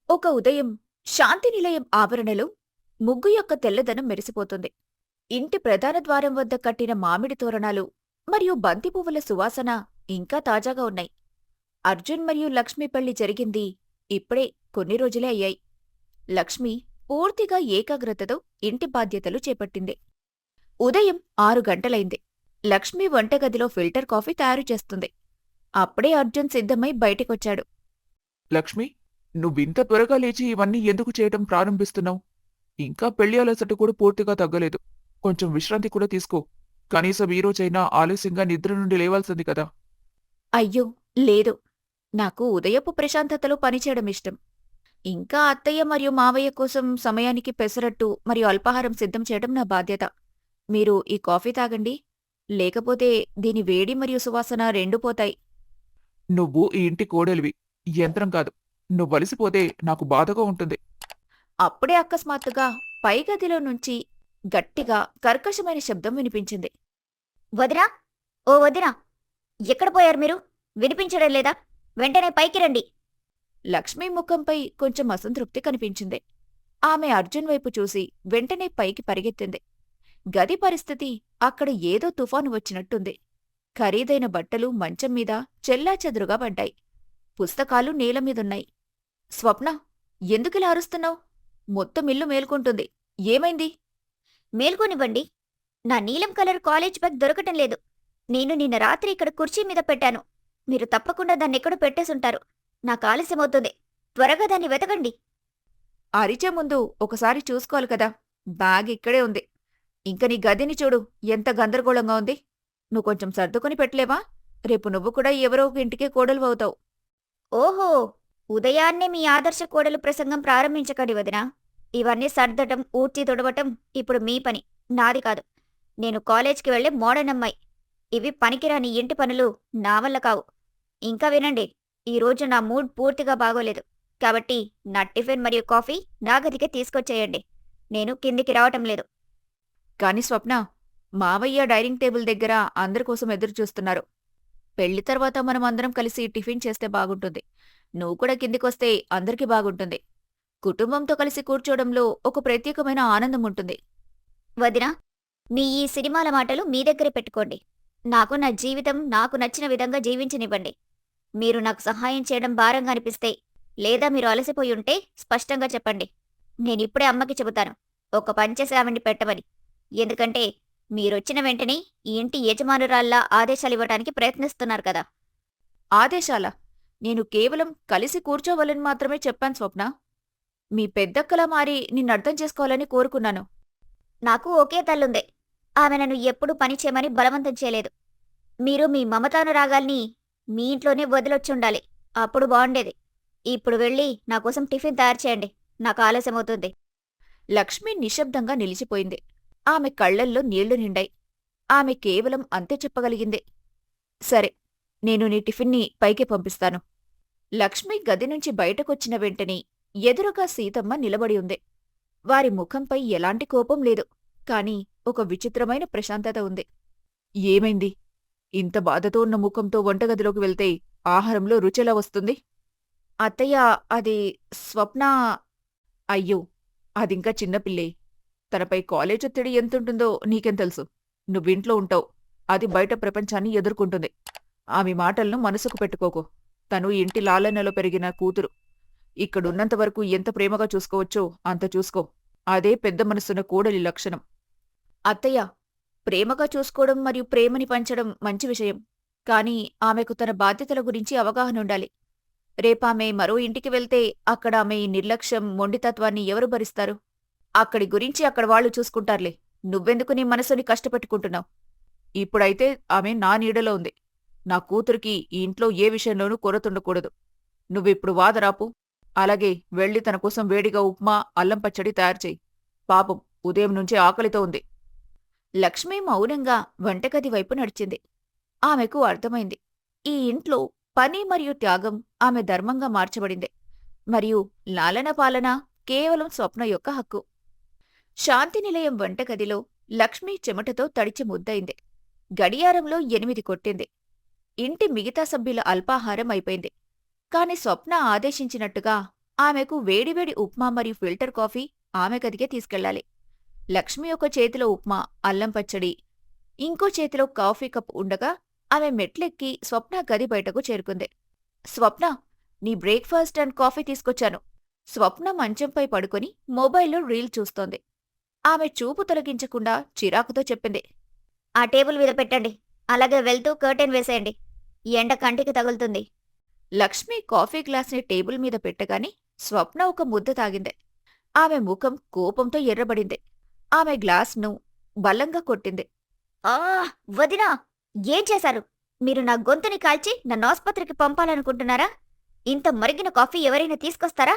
ఒక ఉదయం శాంతినిలయం ఆవరణలో ముగ్గు యొక్క తెల్లదనం మెరిసిపోతుంది. ఇంటి ప్రధాన ద్వారం వద్ద కట్టిన మామిడి తోరణాలు మరియు బంతి పువ్వుల సువాసన ఇంకా తాజాగా ఉన్నాయి. అర్జున్ మరియు లక్ష్మి పెళ్లి జరిగింది ఇప్పుడే కొన్ని రోజులే అయ్యాయి. లక్ష్మి పూర్తిగా ఏకాగ్రతతో ఇంటి బాధ్యతలు చేపట్టింది. ఉదయం 6 గంటలైంది. లక్ష్మి వంటగదిలో ఫిల్టర్ కాఫీ తయారు చేస్తుంది. అప్పుడే అర్జున్ సిద్ధమై బయటికొచ్చాడు. లక్ష్మి, నువ్వింత త్వరగా లేచి ఇవన్నీ ఎందుకు చేయటం ప్రారంభిస్తున్నావు? ఇంకా పెళ్లి అలసట కూడా పూర్తిగా తగ్గలేదు. కొంచెం విశ్రాంతి కూడా తీసుకో. కనీసం ఈ రోజైనా ఆలస్యంగా నిద్ర నుండి లేవాల్సింది కదా. అయ్యో, లేదు. నాకు ఉదయపు ప్రశాంతతలో పనిచేయడం ఇష్టం. ఇంకా అత్తయ్య మరియు మావయ్య కోసం సమయానికి పెసరట్టు మరియు అల్పాహారం సిద్ధం చేయడం నా బాధ్యత. మీరు ఈ కాఫీ తాగండి. లేకపోతే దీని వేడి మరియు సువాసన రెండూ పోతాయి. నువ్వు ఈ ఇంటి కోడలివి, యంత్రం కాదు. నువ్వలసిపోతే నాకు బాధగా ఉంటుంది. అప్పుడే అకస్మాత్తుగా పై గదిలో నుంచి గట్టిగా కర్కశమైన శబ్దం వినిపించింది. వదినా, ఓ వదినా, ఎక్కడ పోయారు మీరు? వినిపించడం లేదా? వెంటనే పైకి రండి. లక్ష్మీ ముఖంపై కొంచెం అసంతృప్తి కనిపించింది. ఆమె అర్జున్ వైపు చూసి వెంటనే పైకి పరిగెత్తింది. గది పరిస్థితి అక్కడ ఏదో తుఫాను వచ్చినట్టుంది. ఖరీదైన బట్టలు మంచం మీద చెల్లాచెదురుగా పడ్డాయి. పుస్తకాలు నేలమీదున్నాయి. స్వప్న, ఎందుకిలా అరుస్తున్నావు? మొత్తం ఇల్లు మేల్కొంటుంది. ఏమైంది? మేల్కొనివ్వండి. నా నీలం కలర్ కాలేజ్ బ్యాగ్ దొరకటం లేదు. నేను నిన్న రాత్రి ఇక్కడ కుర్చీ మీద పెట్టాను. మీరు తప్పకుండా దాన్నెక్కడో పెట్టేసుంటారు. నాకు ఆలస్యమవుతుంది. త్వరగా దాన్ని వెతకండి. అరిచే ముందు ఒకసారి చూసుకోవాలి కదా. బ్యాగ్ ఇక్కడే ఉంది. ఇంక నీ గదిని చూడు, ఎంత గందరగోళంగా ఉంది. నువ్వు కొంచెం సర్దుకొని పెట్టలేవా? రేపు నువ్వు కూడా ఎవరో ఒక ఇంటికే కోడలు అవుతావు. ఓహో, ఉదయాన్నే మీ ఆదర్శ కోడలు ప్రసంగం ప్రారంభించకండి వదినా. ఇవన్నీ సర్దటం, ఊడ్చి తుడవటం ఇప్పుడు మీ పని, నాది కాదు. నేను కాలేజ్కి వెళ్లే మోడర్న్ అమ్మాయి. ఇవి పనికిరాని ఇంటి పనులు నా వల్ల కావు. ఇంకా వినండి, ఈరోజు నా మూడ్ పూర్తిగా బాగోలేదు. కాబట్టి నా టిఫిన్ మరియు కాఫీ నా గదికే తీసుకొచ్చేయండి. నేను కిందికి రావటం లేదు. కాని స్వప్న, మావయ్య డైనింగ్ టేబుల్ దగ్గర అందరికోసం ఎదురుచూస్తున్నారు. పెళ్లి తర్వాత మనం అందరం కలిసి టిఫిన్ చేస్తే బాగుంటుంది. నువ్వు కూడా కిందికొస్తే అందరికీ బాగుంటుంది. కుటుంబంతో కలిసి కూర్చోవడంలో ఒక ప్రత్యేకమైన ఆనందం ఉంటుంది. వదినా, మీ ఈ సినిమాల మాటలు మీ దగ్గరే పెట్టుకోండి. నాకు నా జీవితం నాకు నచ్చిన విధంగా జీవించనివ్వండి. మీరు నాకు సహాయం చేయడం భారంగా అనిపిస్తే, లేదా మీరు అలసిపోయి ఉంటే స్పష్టంగా చెప్పండి. నేనిప్పుడే అమ్మకి చెబుతాను ఒక పంచేసి ఆవిడ్ని పెట్టమని. ఎందుకంటే మీరొచ్చిన వెంటనే ఈ ఇంటి యజమానురాల్లా ఆదేశాలివ్వటానికి ప్రయత్నిస్తున్నారు కదా. ఆదేశాలా? నేను కేవలం కలిసి కూర్చోవాలని మాత్రమే చెప్పాను స్వప్న. మీ పెద్దక్కలా మారి నిన్నర్థం చేసుకోవాలని కోరుకున్నాను. నాకు ఒకే తల్లుందే. ఆమె నన్ను ఎప్పుడూ పని చేయమని బలవంతం చేయలేదు. మీరు మీ మమతానురాగాల్ని మీ ఇంట్లోనే వదిలొచ్చుండాలి. అప్పుడు బాగుండేది. ఇప్పుడు వెళ్ళి నా కోసం టిఫిన్ తయారు చేయండి. నాకు ఆలస్యమవుతుంది. లక్ష్మి నిశ్శబ్దంగా నిలిచిపోయింది. ఆమె కళ్లల్లో నీళ్లు నిండాయి. ఆమె కేవలం అంతే చెప్పగలిగింది. సరే, నేను నీ టిఫిన్ని పైకి పంపిస్తాను. లక్ష్మి గది నుంచి బయటకొచ్చిన వెంటనే ఎదురుగా సీతమ్మ నిలబడి ఉంది. వారి ముఖంపై ఎలాంటి కోపం లేదు, కాని ఒక విచిత్రమైన ప్రశాంతత ఉంది. ఏమైంది? ఇంత బాధతో ఉన్న ముఖంతో వంటగదిలోకి వెళ్తే ఆహారంలో రుచెలా వస్తుంది? అత్తయ్య, అది స్వప్న. అయ్యో, అదింకా చిన్నపిల్లే. తనపై కాలేజ్ ఒత్తిడి ఎంతుంటుందో నీకేం తెలుసు? నువ్వింట్లో ఉంటావు, అది బయట ప్రపంచాన్ని ఎదుర్కొంటుంది. ఆమె మాటలను మనసుకు పెట్టుకోకు. తను ఇంటి లాలనలో పెరిగిన కూతురు. ఇక్కడున్నంతవరకు ఎంత ప్రేమగా చూసుకోవచ్చో అంత చూసుకో. అదే పెద్ద మనసున్న కోడలి లక్షణం. అత్తయ్య, ప్రేమగా చూసుకోవడం మరియు ప్రేమని పంచడం మంచి విషయం. కాని ఆమెకు తన బాధ్యతల గురించి అవగాహనుండాలి. రేపామె మరో ఇంటికి వెళ్తే అక్కడ ఆమె ఈ నిర్లక్ష్యం, మొండితత్వాన్ని ఎవరు భరిస్తారు? అక్కడి గురించి అక్కడ వాళ్ళు చూసుకుంటారులే. నువ్వెందుకు నీ మనసుని కష్టపెట్టుకుంటున్నావు? ఇప్పుడైతే ఆమె నా నీడలో ఉంది. నా కూతురికి ఈ ఇంట్లో ఏ విషయంలోనూ కొరతుండకూడదు. నువ్విప్పుడు వాదరాపు. అలాగే వెళ్ళి తన కోసం వేడిగా ఉప్మా, అల్లం పచ్చడి తయారుచేయి. పాపం ఉదయం నుంచే ఆకలితో ఉంది. లక్ష్మి మౌనంగా వంటగది వైపు నడిచింది. ఆమెకు అర్థమైంది, ఈ ఇంట్లో పని మరియు త్యాగం ఆమె ధర్మంగా మార్చబడింది. మరియు లాలన పాలన కేవలం స్వప్న యొక్క హక్కు. శాంతినిలయం వంటగదిలో లక్ష్మి చెమటతో తడిచి ముద్దయింది. గడియారంలో 8 కొట్టింది. ఇంటి మిగతా సభ్యుల అల్పాహారం అయిపోయింది. కాని స్వప్న ఆదేశించినట్టుగా ఆమెకు వేడివేడి ఉప్మా మరియు ఫిల్టర్ కాఫీ ఆమె గదికే తీసుకెళ్ళాలి. లక్ష్మి ఒక చేతిలో ఉప్మా, అల్లం పచ్చడి, ఇంకో చేతిలో కాఫీ కప్ ఉండగా ఆమె మెట్లెక్కి స్వప్న గది బయటకు చేరుకుంది. స్వప్న, నీ బ్రేక్ఫాస్ట్ అండ్ కాఫీ తీసుకొచ్చాను. స్వప్న మంచంపై పడుకొని మొబైల్లో రీల్ చూస్తోంది. ఆమె చూపు తొలగించకుండా చిరాకుతో చెప్పింది. ఆ టేబుల్ మీద పెట్టండి. అలాగే వెళ్తూ కర్టెన్ వేసేయండి. ఈ ఎండ కంటికి తగులుతుంది. లక్ష్మి కాఫీ గ్లాస్ని టేబుల్ మీద పెట్టగానే స్వప్న ఒక ముద్ద తాగింది. ఆమె ముఖం కోపంతో ఎర్రబడింది. ఆమె గ్లాస్ను బలంగా కొట్టింది. ఆ వదినా, ఏం చేశారు? మీరు నా గొంతుని కాల్చి నన్ను ఆస్పత్రికి పంపాలనుకుంటున్నారా? ఇంత మరిగిన కాఫీ ఎవరైనా తీసుకొస్తారా?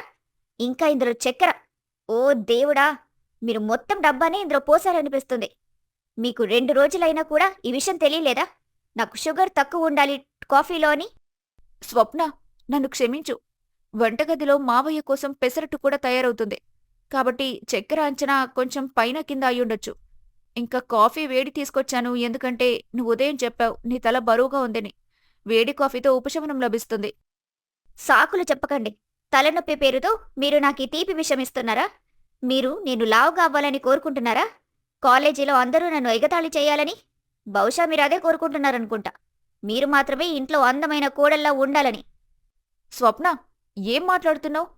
ఇంకా ఇందులో చక్కెర. ఓ దేవుడా, మీరు మొత్తం డబ్బానే ఇందులో పోసారనిపిస్తుంది. మీకు 2 రోజులైనా కూడా ఈ విషయం తెలియలేదా? నాకు షుగర్ తక్కువ ఉండాలి కాఫీలో అని. స్వప్న, నన్ను క్షమించు. వంటగదిలో మావయ్య కోసం పెసరట్టు కూడా తయారవుతుంది. కాబట్టి చక్కెర అంచనా కొంచెం పైన కింద అయ్యుండొచ్చు. ఇంకా కాఫీ వేడి తీసుకొచ్చాను ఎందుకంటే నువ్వు ఉదయం చెప్పావు నీ తల బరువుగా ఉందని. వేడి కాఫీతో ఉపశమనం లభిస్తుంది. సాకులు చెప్పకండి. తలనొప్పి పేరుతో మీరు నాకు ఈ తీపి విషయం ఇస్తున్నారా? మీరు నేను లావుగా అవ్వాలని కోరుకుంటున్నారా? కాలేజీలో అందరూ నన్ను ఎగతాళి చేయాలని? బహుశా మీరు అదే కోరుకుంటున్నారనుకుంటా. మీరు మాత్రమే ఇంట్లో అందమైన కోడల్లా ఉండాలని. స్వప్న, ఏం మాట్లాడుతున్నావు?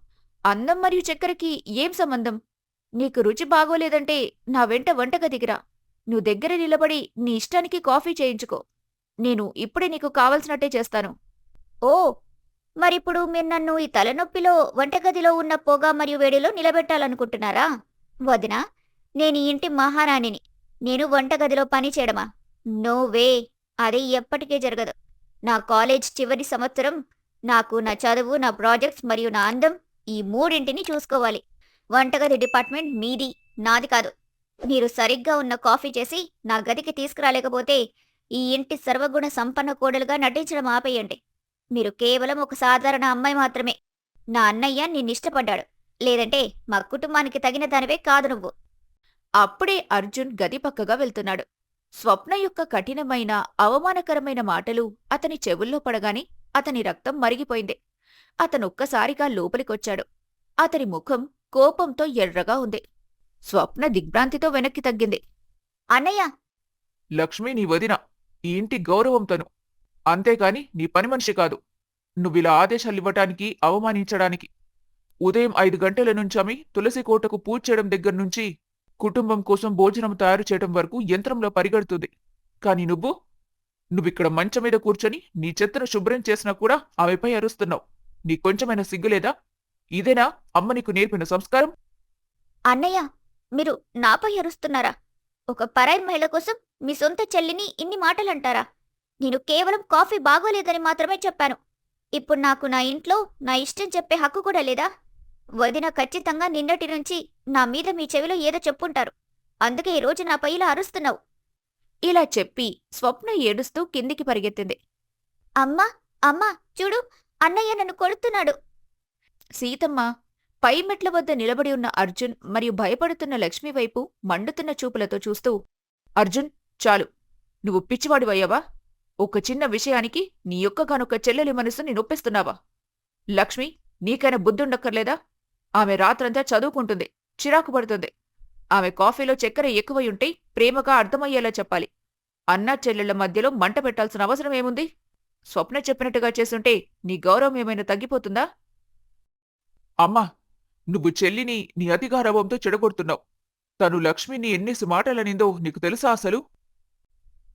అందం మరియు చక్కెరకి ఏం సంబంధం? నీకు రుచి బాగోలేదంటే నా వెంట వంటగదిగిరా. నువ్వు దగ్గర నిలబడి నీ ఇష్టానికి కాఫీ చేయించుకో. నేను ఇప్పుడే నీకు కావలసినట్టే చేస్తాను. ఓ, మరిప్పుడు మీరు నన్ను ఈ తలనొప్పిలో వంటగదిలో ఉన్న పొగ మరియు వేడిలో నిలబెట్టాలనుకుంటున్నారా? వదినా, నేను ఈ ఇంటి మహారాణిని. నేను వంటగదిలో పని చేయడమా? No way. అది ఎప్పటికీ జరగదు. నా కాలేజ్ చివరి సంవత్సరం నాకు నా చదువు, నా ప్రాజెక్ట్స్ మరియు నా అందం, ఈ మూడింటిని చూసుకోవాలి. వంటగది డిపార్ట్మెంట్ మీది, నాది కాదు. మీరు సరిగ్గా ఉన్న కాఫీ చేసి నా గదికి తీసుకురాలేకపోతే ఈ ఇంటి సర్వగుణ సంపన్న కోడలుగా నటించడం ఆపేయండి. మీరు కేవలం ఒక సాధారణ అమ్మాయి మాత్రమే. నా అన్నయ్య నిన్నిష్టపడ్డాడు. లేదంటే మా కుటుంబానికి తగిన దానివే కాదు నువ్వు. అప్పుడే అర్జున్ గది పక్కగా వెళ్తున్నాడు. స్వప్న యొక్క కఠినమైన, అవమానకరమైన మాటలు అతని చెవుల్లో పడగానే అతని రక్తం మరిగిపోయింది. అతనొక్కసారిగా లోపలికొచ్చాడు. అతని ముఖం కోపంతో ఎర్రగా ఉంది. స్వప్న దిగ్భ్రాంతితో వెనక్కి తగ్గింది. అన్నయ్య, లక్ష్మి నీ వదిన. ఈ ఇంటి గౌరవం తను. అంతేకాని నీ పని మనిషి కాదు. నువ్విలా ఆదేశాలివ్వటానికి, అవమానించడానికి. ఉదయం 5 గంటల నుంచి ఆమె తులసి కోటకు పూజ చేయడం దగ్గర నుంచి కుటుంబం కోసం భోజనం తయారు చేయడం వరకు యంత్రంలో పరిగెడుతుంది. కాని నువ్విక్కడ మంచం మీద కూర్చొని నీ చెత్తను శుభ్రం చేసినా కూడా ఆమెపై అరుస్తున్నావు. నీ కొంచెమైనా సిగ్గులేదా? ఇదేనా అమ్మ నీకు నేర్పిన సంస్కారం? అన్నయ్య, మీరు నాపై అరుస్తున్నారా? ఒక పరాయి మహిళ కోసం మీ సొంత చెల్లిని ఇన్ని మాటలంటారా? నేను కేవలం కాఫీ బాగోలేదని మాత్రమే చెప్పాను. ఇప్పుడు నాకు నా ఇంట్లో నా ఇష్టం చెప్పే హక్కు కూడా లేదా? వదిన ఖచ్చితంగా నిన్నటి నుంచి నా మీద మీ చెవిలో ఏదో చెప్పుంటారు. అందుకే ఈరోజు నాపై ఇలా అరుస్తున్నావు. ఇలా చెప్పి స్వప్న ఏడుస్తూ కిందికి పరిగెత్తింది. అమ్మా, అమ్మా, చూడు, అన్నయ్య నన్ను కొడుతున్నాడు. సీతమ్మ పై మెట్ల వద్ద నిలబడి ఉన్న అర్జున్ మరియు భయపడుతున్న లక్ష్మి వైపు మండుతున్న చూపులతో చూస్తూ, అర్జున్, చాలు. నువ్వు పిచ్చివాడివయ్యావా? ఒక చిన్న విషయానికి నీ యొక్కగానొక్క చెల్లెలి మనసుని నొప్పిస్తున్నావా? లక్ష్మి, నీకైనా బుద్ధుండక్కర్లేదా? ఆమె రాత్రంతా చదువుకుంటుంది, చిరాకు పడుతుంది. ఆమె కాఫీలో చక్కెర ఎక్కువయుంటే ప్రేమగా అర్థమయ్యేలా చెప్పాలి. అన్నా చెల్లెళ్ల మధ్యలో మంట పెట్టాల్సిన అవసరం ఏముంది? స్వప్న చెప్పినట్టుగా చేసుంటే నీ గౌరవం ఏమైనా తగ్గిపోతుందా? అమ్మా, నువ్వు చెల్లిని నీ అతిగారవంతో చెడగొడుతున్నావు. తను లక్ష్మిని ఎన్నేసి మాటలనిందో నీకు తెలుసా అసలు?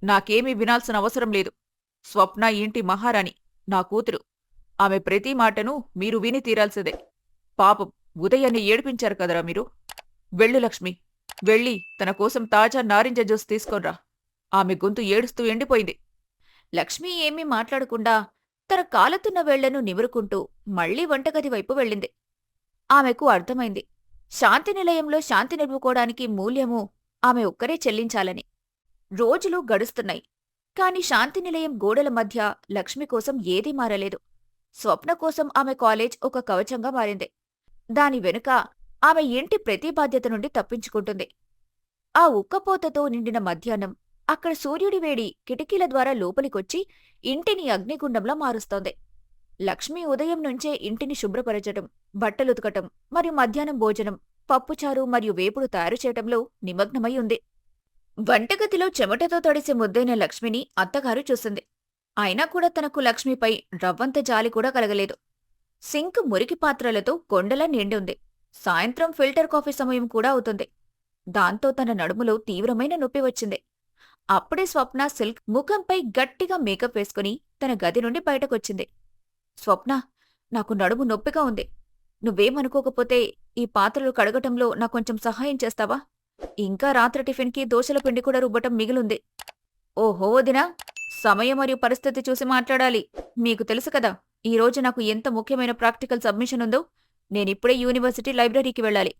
నాకేమీ వినాల్సిన అవసరం లేదు. స్వప్న ఈ ఇంటి మహారాణి, నా కూతురు. ఆమె ప్రతి మాటను మీరు విని తీరాల్సిందే. పాపం, ఉదయాన్నే ఏడిపించారు కదరా మీరు. వెళ్ళు లక్ష్మి, వెళ్ళి తన కోసం తాజా నారింజ జ్యూస్ తీసుకొన్రా. ఆమె గొంతు ఏడుస్తూ ఎండిపోయింది. లక్ష్మి ఏమీ మాట్లాడకుండా తన కాలుతున్న వేళ్లను నిమురుకుంటూ మళ్లీ వంటగది వైపు వెళ్ళింది. ఆమెకు అర్థమైంది, శాంతి నిలయంలో శాంతి నిలుపుకోవడానికి మూల్యము ఆమె ఒక్కరే చెల్లించాలని. రోజులు గడుస్తున్నాయి. కాని శాంతి నిలయం గోడల మధ్య లక్ష్మి కోసం ఏదీ మారలేదు. స్వప్న కోసం ఆమె కాలేజ్ ఒక కవచంగా మారింది. దాని వెనుక ఆమె ఇంటి ప్రతి బాధ్యత నుండి తప్పించుకుంటుంది. ఆ ఉక్కపోతతో నిండిన మధ్యాహ్నం అక్కడ సూర్యుడి వేడి కిటికీల ద్వారా లోపలికొచ్చి ఇంటిని అగ్నిగుండంలా మారుస్తోంది. లక్ష్మి ఉదయం నుంచే ఇంటిని శుభ్రపరచటం, బట్టలుతకటం మరియు మధ్యాహ్నం భోజనం, పప్పుచారు మరియు వేపుడు తయారు చేయటంలో నిమగ్నమై ఉంది. వంటగదిలో చెమటతో తడిసే ముద్దైన లక్ష్మిని అత్తగారు చూసింది. అయినా కూడా తనకు లక్ష్మిపై రవ్వంత జాలి కూడా కలగలేదు. సింక్ మురికి పాత్రలతో కొండలా నిండి ఉంది. సాయంత్రం ఫిల్టర్ కాఫీ సమయం కూడా అవుతుంది. దాంతో తన నడుములో తీవ్రమైన నొప్పి వచ్చింది. అప్పుడే స్వప్న సిల్క్ ముఖంపై గట్టిగా మేకప్ వేసుకుని తన గది నుండి బయటకొచ్చింది. స్వప్న, నాకు నడుము నొప్పిగా ఉంది. నువ్వేమనుకోకపోతే ఈ పాత్రలు కడగటంలో నాకు కొంచెం సహాయం చేస్తావా? ఇంకా రాత్రి టిఫిన్కి దోశల పిండి కూడా రుబ్బటం మిగిలుంది. ఓహో వదినా, సమయం మరియు పరిస్థితి చూసి మాట్లాడాలి. మీకు తెలుసు కదా, ఈ రోజు నాకు ఎంత ముఖ్యమైన ప్రాక్టికల్ సబ్మిషన్ ఉందో. నేనిప్పుడే యూనివర్సిటీ లైబ్రరీకి వెళ్ళాలి.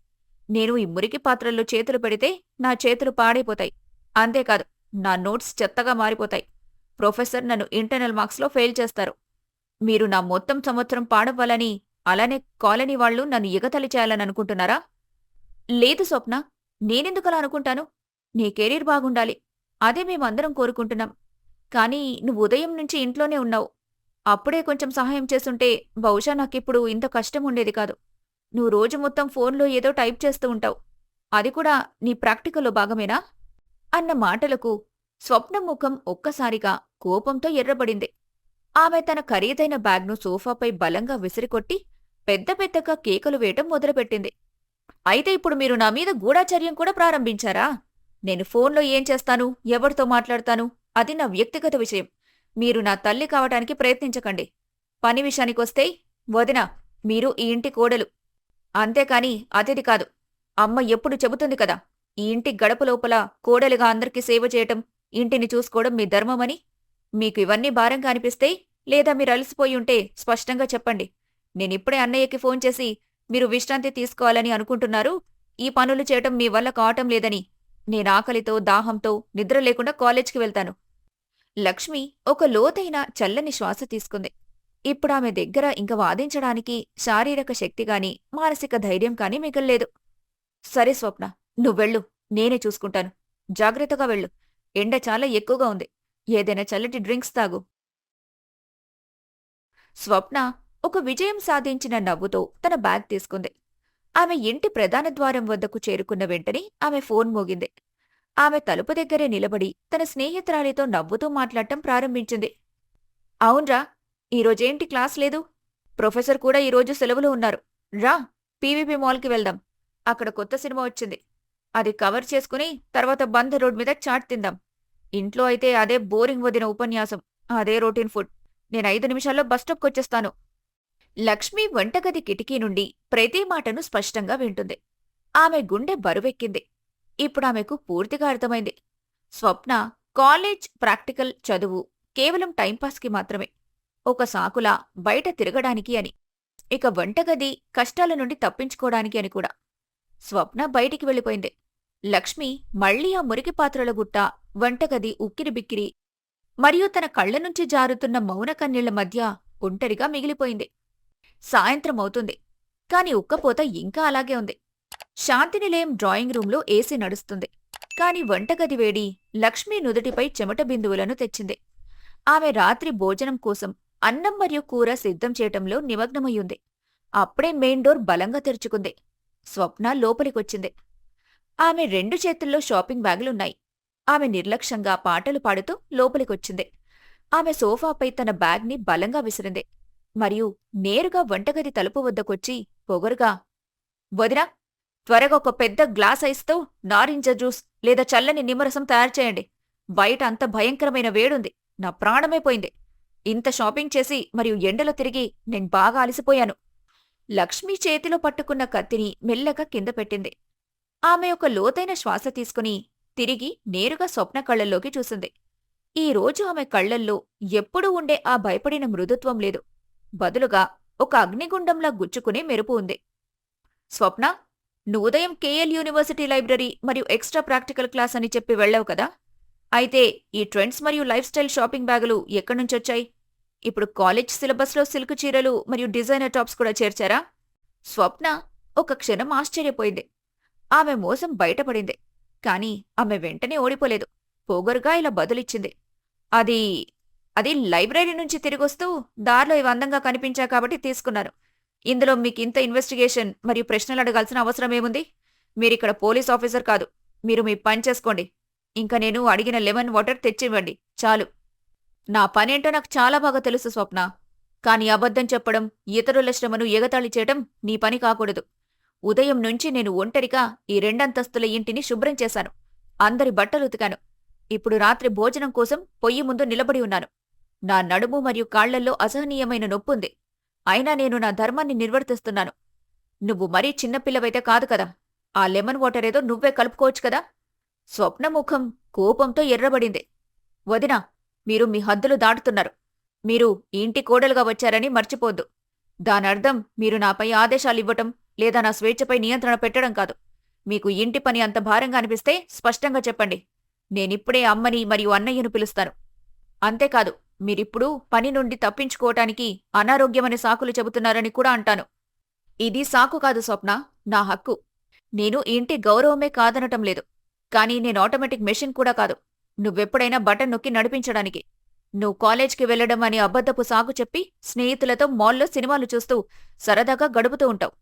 నేను ఈ మురికి పాత్రల్లో చేతులు పెడితే నా చేతులు పాడైపోతాయి. అంతేకాదు, నా నోట్స్ చెత్తగా మారిపోతాయి. ప్రొఫెసర్ నన్ను ఇంటర్నల్ మార్క్స్లో ఫెయిల్ చేస్తారు. మీరు నా మొత్తం సంవత్సరం పాడవ్వాలని, అలానే కాలనీ వాళ్ళు నన్ను ఎగతాళి చేయాలని అనుకుంటున్నారా? లేదు స్వప్న, నేనెందుకలా అనుకుంటాను? నీ కెరీర్ బాగుండాలి. అదే మేమందరం కోరుకుంటున్నాం. కానీ నువ్వు ఉదయం నుంచి ఇంట్లోనే ఉన్నావు. అప్పుడే కొంచెం సహాయం చేస్తుంటే బహుశా నాకిప్పుడు ఇంత కష్టం ఉండేది కాదు. నువ్వు రోజు మొత్తం ఫోన్లో ఏదో టైప్ చేస్తూ ఉంటావు. అది కూడా నీ ప్రాక్టికల్లో భాగమేనా? అన్న మాటలకు స్వప్న ముఖం ఒక్కసారిగా కోపంతో ఎర్రబడింది. ఆమె తన ఖరీదైన బ్యాగ్ను సోఫాపై బలంగా విసిరికొట్టి పెద్ద పెద్దగా కేకలు వేయటం మొదలుపెట్టింది. అయితే ఇప్పుడు మీరు నా మీద గూఢాచర్యం కూడా ప్రారంభించారా? నేను ఫోన్లో ఏం చేస్తాను, ఎవరితో మాట్లాడతాను, అది నా వ్యక్తిగత విషయం. మీరు నా తల్లి కావటానికి ప్రయత్నించకండి. పని విషయానికొస్తే, వదినా, మీరు ఈ ఇంటి కోడలు. అంతేకాని అతిథి కాదు. అమ్మ ఎప్పుడు చెబుతుంది కదా, ఈ ఇంటి గడప లోపల కోడలుగా అందరికీ సేవ చేయటం, ఇంటిని చూసుకోవడం మీ ధర్మమని. మీకు ఇవన్నీ భారంగా అనిపిస్తే, లేదా మీరు అలసిపోయి ఉంటే స్పష్టంగా చెప్పండి. నేనిప్పుడే అన్నయ్యకి ఫోన్ చేసి మీరు విశ్రాంతి తీసుకోవాలని అనుకుంటున్నారు, ఈ పనులు చేయటం మీ వల్ల కావటం లేదని. నేనాకలితో, దాహంతో నిద్ర లేకుండా కాలేజ్కి వెళ్తాను. లక్ష్మి ఒక లోతైన చల్లని శ్వాస తీసుకుంది. ఇప్పుడామె దగ్గర ఇంక వాదించడానికి శారీరక శక్తిగాని, మానసిక ధైర్యం కాని మిగల్లేదు. సరే స్వప్న, నువ్వెళ్ళు, నేనే చూసుకుంటాను. జాగ్రత్తగా వెళ్ళు. ఎండ చాలా ఎక్కువగా ఉంది. ఏదైనా చల్లటి డ్రింక్స్ తాగు. స్వప్న ఒక విజయం సాధించిన నవ్వుతో తన బ్యాగ్ తీసుకుంది. ఆమె ఇంటి ప్రధాన ద్వారం వద్దకు చేరుకున్న వెంటనే ఆమె ఫోన్ మోగింది. ఆమె తలుపు దగ్గరే నిలబడి తన స్నేహితురాలితో నవ్వుతూ మాట్లాడటం ప్రారంభించింది. అవున్రా, ఈరోజేంటి క్లాస్ లేదు? ప్రొఫెసర్ కూడా ఈరోజు సెలవులో ఉన్నారు. రా, పీవీపీ మాల్కి వెళ్దాం. అక్కడ కొత్త సినిమా వచ్చింది. అది కవర్ చేసుకుని తర్వాత బంద్ రోడ్ మీద చాట్ తిందాం. ఇంట్లో అయితే అదే బోరింగ్ వదిన ఉపన్యాసం, అదే రొటీన్ ఫుడ్. నేను 5 నిమిషాల్లో బస్టాప్కొచ్చేస్తాను. లక్ష్మి వంటగది కిటికీ నుండి ప్రతి మాటను స్పష్టంగా వింటుంది. ఆమె గుండె బరువెక్కింది. ఇప్పుడామెకు పూర్తిగా అర్థమైంది. స్వప్న కాలేజ్ ప్రాక్టికల్ చదువు కేవలం టైంపాస్కి మాత్రమే, ఒక సాకులా బయట తిరగడానికి అని. ఇక వంటగది కష్టాల నుండి తప్పించుకోవడానికి అని కూడా. స్వప్న బయటికి వెళ్ళిపోయింది. లక్ష్మి మళ్లీ ఆ మురికి పాత్రల గుట్ట, వంటగది ఉక్కిరిబిక్కిరి మరియు తన కళ్ల నుంచి జారుతున్న మౌన కన్నీళ్ల మధ్య ఒంటరిగా మిగిలిపోయింది. సాయంత్రం అవుతుంది. కాని ఉక్కపోత ఇంకా అలాగే ఉంది. శాంతినిలయం డ్రాయింగ్ రూంలో ఏసీ నడుస్తుంది. కాని వంటగది వేడి లక్ష్మీ నుదుటిపై చెమట బిందువులను తెచ్చింది. ఆమె రాత్రి భోజనం కోసం అన్నం మరియు కూర సిద్ధం చేయటంలో నిమగ్నమయ్యుంది. అప్పుడే మెయిన్ డోర్ బలంగా తెరుచుకుంది. స్వప్న లోపలికొచ్చింది. ఆమె 2 చేతుల్లో షాపింగ్ బ్యాగులున్నాయి. ఆమె నిర్లక్ష్యంగా పాటలు పాడుతూ లోపలికొచ్చింది. ఆమె సోఫాపై తన బ్యాగ్ని బలంగా విసిరింది. మరియు నేరుగా వంటగది తలుపు వద్దకొచ్చి పొగరుగా, వదినా, త్వరగా ఒక పెద్ద గ్లాస్ ఐస్తో నారింజ జ్యూస్ లేదా చల్లని నిమ్మరసం తయారు చేయండి. బయట అంత భయంకరమైన వేడుంది. నా ప్రాణమైపోయింది. ఇంత షాపింగ్ చేసి మరియు ఎండలో తిరిగి నేను బాగా అలసిపోయాను. లక్ష్మి చేతిలో పట్టుకున్న కత్తిని మెల్లగా కింద పెట్టింది. ఆమె ఒక లోతైన శ్వాస తీసుకుని తిరిగి నేరుగా స్వప్న కళ్లల్లోకి చూసింది. ఈ రోజు ఆమె కళ్లల్లో ఎప్పుడూ ఉండే ఆ భయపడిన మృదుత్వం లేదు. బదులుగా ఒక అగ్నిగుండంలా గుచ్చుకునే మెరుపు ఉంది. స్వప్న, నువ్వు ఉదయం కేఎల్ యూనివర్సిటీ లైబ్రరీ మరియు ఎక్స్ట్రా ప్రాక్టికల్ క్లాస్ అని చెప్పి వెళ్ళావు కదా? అయితే ఈ ట్రెండ్స్ మరియు లైఫ్ స్టైల్ షాపింగ్ బ్యాగులు ఎక్కడ్నుంచొచ్చాయి? ఇప్పుడు కాలేజ్ సిలబస్లో సిల్క్ చీరలు మరియు డిజైనర్ టాప్స్ కూడా చేర్చారా? స్వప్న ఒక క్షణం ఆశ్చర్యపోయింది. ఆమె మోసం బయటపడింది. కాని ఆమె వెంటనే ఓడిపోలేదు. పొగరుగా ఇలా బదులిచ్చింది. అది అది లైబ్రరీ నుంచి తిరిగొస్తూ దారిలో ఇవి అందంగా కనిపించాయి కాబట్టి తీసుకున్నాను. ఇందులో మీకింత ఇన్వెస్టిగేషన్ మరియు ప్రశ్నలు అడగాల్సిన అవసరమేముంది? మీరిక్కడ పోలీస్ ఆఫీసర్ కాదు. మీరు మీ పని చేసుకోండి. ఇంక నేను అడిగిన లెమన్ వాటర్ తెచ్చివ్వండి. చాలు. నా పనేంటో నాకు చాలా బాగా తెలుసు స్వప్న. కాని అబద్ధం చెప్పడం, ఇతరుల శ్రమను ఎగతాళి చేయడం నీ పని కాకూడదు. ఉదయం నుంచి నేను ఒంటరిగా ఈ 2 అంతస్తుల ఇంటిని శుభ్రం చేశాను. అందరి బట్టలు ఉతికాను. ఇప్పుడు రాత్రి భోజనం కోసం పొయ్యి ముందు నిలబడి ఉన్నాను. నా నడుము మరియు కాళ్లల్లో అసహనీయమైన నొప్పుంది. అయినా నేను నా ధర్మాన్ని నిర్వర్తిస్తున్నాను. నువ్వు మరీ చిన్నపిల్లవైతే కాదు కదా. ఆ లెమన్ వాటర్ ఏదో నువ్వే కలుపుకోవచ్చు కదా. స్వప్నముఖం కోపంతో ఎర్రబడింది. వదినా, మీరు మీ హద్దులు దాటుతున్నారు. మీరు ఈ ఇంటి కోడలుగా వచ్చారని మర్చిపోద్దు. దానర్థం మీరు నాపై ఆదేశాలివ్వటం లేదా నా స్వేచ్ఛపై నియంత్రణ పెట్టడం కాదు. మీకు ఇంటి పని అంత భారంగా అనిపిస్తే స్పష్టంగా చెప్పండి. నేనిప్పుడే అమ్మని మరియు అన్నయ్యను పిలుస్తాను. అంతేకాదు, మీరిప్పుడు పని నుండి తప్పించుకోవటానికి అనారోగ్యమనే సాకులు చెబుతున్నారని కూడా అంటాను. ఇది సాకు కాదు స్వప్న, నా హక్కు. నేను ఈ ఇంటి గౌరవమే కాదనటం లేదు. కానీ నేను ఆటోమేటిక్ మెషిన్ కూడా కాదు. నువ్వెప్పుడైనా బటన్ నొక్కి నడిపించడానికి. నువ్వు కాలేజ్కి వెళ్లడం అని అబద్ధపు సాకు చెప్పి స్నేహితులతో మాల్లో సినిమాలు చూస్తూ సరదాగా గడుపుతూ ఉంటావు.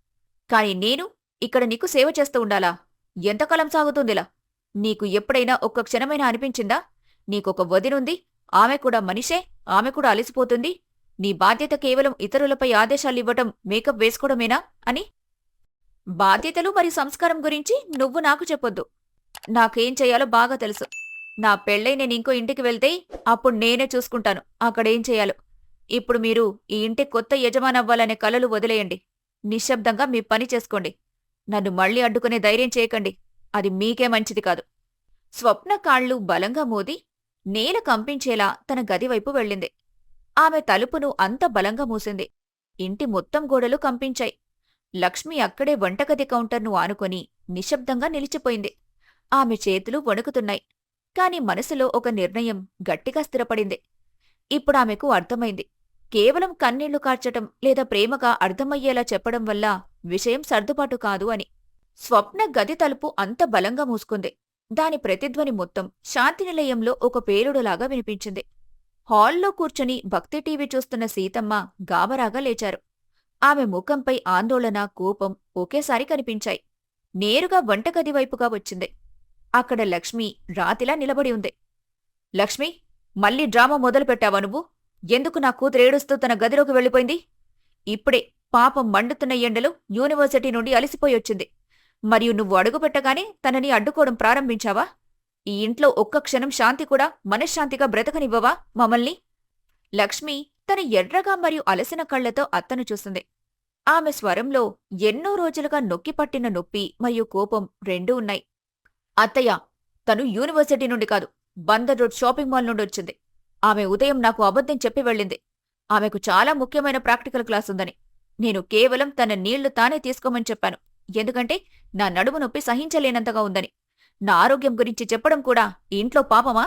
కాని నేను ఇక్కడ నీకు సేవ చేస్తూ ఉండాలా? ఎంతకాలం సాగుతుందిలా? నీకు ఎప్పుడైనా ఒక్క క్షణమైనా అనిపించిందా నీకొక వదినుంది, ఆమె కూడా మనిషే, ఆమె కూడా అలసిపోతుంది, నీ బాధ్యత కేవలం ఇతరులపై ఆదేశాలివ్వటం, మేకప్ వేసుకోవడమేనా అని? బాధ్యతలు మరియు సంస్కారం గురించి నువ్వు నాకు చెప్పొద్దు. నాకేం చెయ్యాలో బాగా తెలుసు. నా పెళ్ళై నేను ఇంకో ఇంటికి వెళ్తే అప్పుడు నేనే చూసుకుంటాను అక్కడేం చెయ్యాలో. ఇప్పుడు మీరు ఈ ఇంటి కొత్త యజమానవ్వాలనే కలలు వదిలేయండి. నిశ్శబ్దంగా మీ పని చేసుకోండి. నన్ను మళ్ళీ అడ్డుకునే ధైర్యం చేయకండి. అది మీకే మంచిది కాదు. స్వప్న కాళ్ళు బలంగా మోది నేల కంపించేలా తన గదివైపు వెళ్ళింది. ఆమె తలుపును అంత బలంగా మూసింది. ఇంటి మొత్తం గోడలు కంపించాయి. లక్ష్మి అక్కడే వంటగది కౌంటర్ను ఆనుకొని నిశ్శబ్దంగా నిలిచిపోయింది. ఆమె చేతులు వణుకుతున్నాయి. కాని మనసులో ఒక నిర్ణయం గట్టిగా స్థిరపడింది. ఇప్పుడామెకు అర్థమైంది. కేవలం కన్నీళ్లు కార్చటం లేదా ప్రేమగా అర్థమయ్యేలా చెప్పడం వల్ల విషయం సర్దుబాటు కాదు అని. స్వప్న గది తలుపు అంత బలంగా మూసుకుంది. దాని ప్రతిధ్వని మొత్తం శాంతినిలయంలో ఒక పేలుడులాగా వినిపించింది. హాల్లో కూర్చుని భక్తి టీవీ చూస్తున్న సీతమ్మ గాబరాగా లేచారు. ఆమె ముఖంపై ఆందోళన, కోపం ఒకేసారి కనిపించాయి. నేరుగా వంటగది వైపుగా వచ్చింది. అక్కడ లక్ష్మి రాతిలా నిలబడి ఉంది. లక్ష్మి, మళ్ళీ డ్రామా మొదలుపెట్టావా నువ్వు? ఎందుకు నా కూతురు ఏడుస్తూ తన గదిలోకి వెళ్ళిపోయింది? ఇప్పుడే పాపం మండుతున్న ఎండలో యూనివర్సిటీ నుండి అలసిపోయొచ్చింది. మరియు నువ్వు అడుగుపెట్టగానే తనని అడ్డుకోవడం ప్రారంభించావా? ఈ ఇంట్లో ఒక్క క్షణం శాంతి కూడా మనశ్శాంతిగా బ్రతకనివ్వవా మమ్మల్ని? లక్ష్మి తన ఎర్రగా మరియు అలసిన కళ్లతో అత్తను చూసింది. ఆమె స్వరంలో ఎన్నో రోజులుగా నొక్కిపట్టిన నొప్పి మరియు కోపం రెండూ ఉన్నాయి. అత్తయ్య, తను యూనివర్సిటీ నుండి కాదు, బందర్ రోడ్ షాపింగ్ మాల్ నుండి వచ్చింది. ఆమె ఉదయం నాకు అబద్ధం చెప్పి వెళ్ళింది. ఆమెకు చాలా ముఖ్యమైన ప్రాక్టికల్ క్లాస్ ఉందని. నేను కేవలం తన నీళ్లు తానే తీసుకోమని చెప్పాను. ఎందుకంటే నా నడుము నొప్పి సహించలేనంతగా ఉందని. నా ఆరోగ్యం గురించి చెప్పడం కూడా ఇంట్లో పాపమా?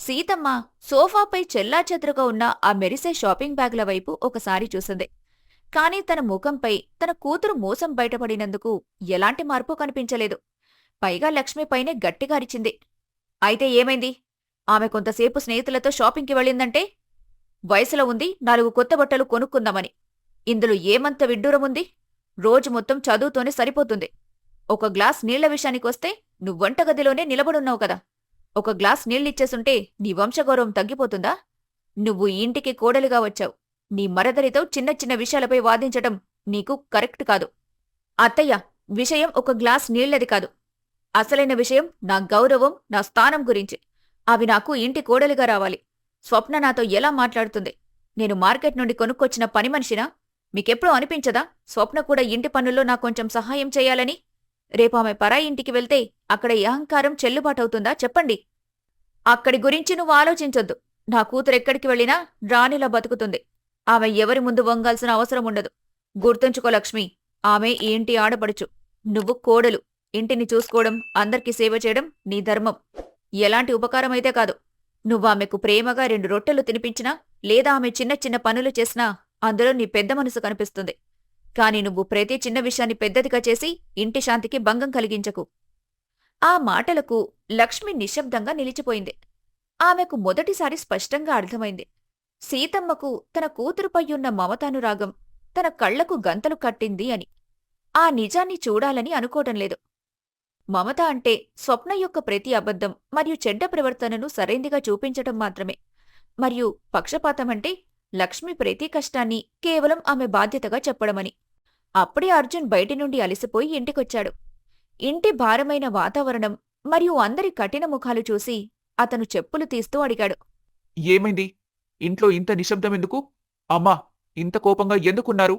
సీతమ్మ సోఫాపై చెల్లాచెదురుగా ఉన్న ఆ మెరిసే షాపింగ్ బ్యాగుల వైపు ఒకసారి చూసింది. కాని తన ముఖంపై తన కూతురు మోసం బయటపడినందుకు ఎలాంటి మార్పు కనిపించలేదు. పైగా లక్ష్మిపైనే గట్టిగా అరిచింది. అయితే ఏమైంది? ఆమె కొంతసేపు స్నేహితులతో షాపింగ్కి వెళ్ళిందంటే వయసులో ఉంది 4 కొత్త బట్టలు కొనుక్కుందామని. ఇందులో ఏమంత విడ్డూరముంది? రోజు మొత్తం చదువుతోనే సరిపోతుంది. ఒక గ్లాస్ నీళ్ల విషయానికొస్తే నువ్వు వంటగదిలోనే నిలబడున్నావు కదా. ఒక గ్లాస్ నీళ్ళిచ్చేసుంటే నీ వంశగౌరవం తగ్గిపోతుందా? నువ్వు ఈ ఇంటికి కోడలిగా వచ్చావు. నీ మరదలితో చిన్న చిన్న విషయాలపై వాదించటం నీకు కరెక్ట్ కాదు. అత్తయ్య, విషయం ఒక గ్లాస్ నీళ్లది కాదు. అసలైన విషయం నా గౌరవం, నా స్థానం గురించి. అవి నాకు ఇంటి కోడలిగా రావాలి. స్వప్న నాతో ఎలా మాట్లాడుతుంది? నేను మార్కెట్ నుండి కొనుక్కొచ్చిన పని మనిషినా? మీకెప్పుడూ అనిపించదా స్వప్న కూడా ఇంటి పనుల్లో నాకు కొంచెం సహాయం చేయాలని? రేపు ఆమె పరాయి ఇంటికి వెళ్తే అక్కడ ఈ అహంకారం చెల్లుబాటవుతుందా చెప్పండి. అక్కడి గురించి నువ్వు ఆలోచించొద్దు. నా కూతురెక్కడికి వెళ్ళినా రాణిలా బతుకుతుంది. ఆమె ఎవరి ముందు వంగాల్సిన అవసరం ఉండదు. గుర్తుంచుకో లక్ష్మి, ఆమె ఈ ఇంటి ఆడపడుచు. నువ్వు కోడలు. ఇంటిని చూసుకోవడం, అందరికీ సేవ చేయడం నీ ధర్మం. ఎలాంటి ఉపకారమైతే కాదు. నువ్వామెకు ప్రేమగా 2 రొట్టెలు తినిపించినా లేదా ఆమె చిన్న చిన్న పనులు చేసినా అందులో నీ పెద్ద మనసు కనిపిస్తుంది. కాని నువ్వు ప్రతి చిన్న విషయాన్ని పెద్దదిగా చేసి ఇంటి శాంతికి భంగం కలిగించకు. ఆ మాటలకు లక్ష్మి నిశ్శబ్దంగా నిలిచిపోయింది. ఆమెకు మొదటిసారి స్పష్టంగా అర్థమైంది. సీతమ్మకు తన కూతురుపై ఉన్న మమతానురాగం తన కళ్లకు గంతలు కట్టింది అని. ఆ నిజాన్ని చూడాలని అనుకోవటం లేదు. మమత అంటే స్వప్న యొక్క ప్రతి అబద్ధం మరియు చెడ్డ ప్రవర్తనను సరైందిగా చూపించటం మాత్రమే. మరియు పక్షపాతమంటే లక్ష్మి ప్రతి కష్టాన్ని కేవలం ఆమె బాధ్యతగా చెప్పడమని. అప్పుడే అర్జున్ బయటి నుండి అలసిపోయి ఇంటికొచ్చాడు. ఇంటి భారమైన వాతావరణం మరియు అందరి కఠిన ముఖాలు చూసి అతను చెప్పులు తీస్తూ అడిగాడు. ఏమైంది? ఇంట్లో ఇంత నిశ్శబ్దమెందుకు? అమ్మా, ఇంత కోపంగా ఎందుకున్నారు?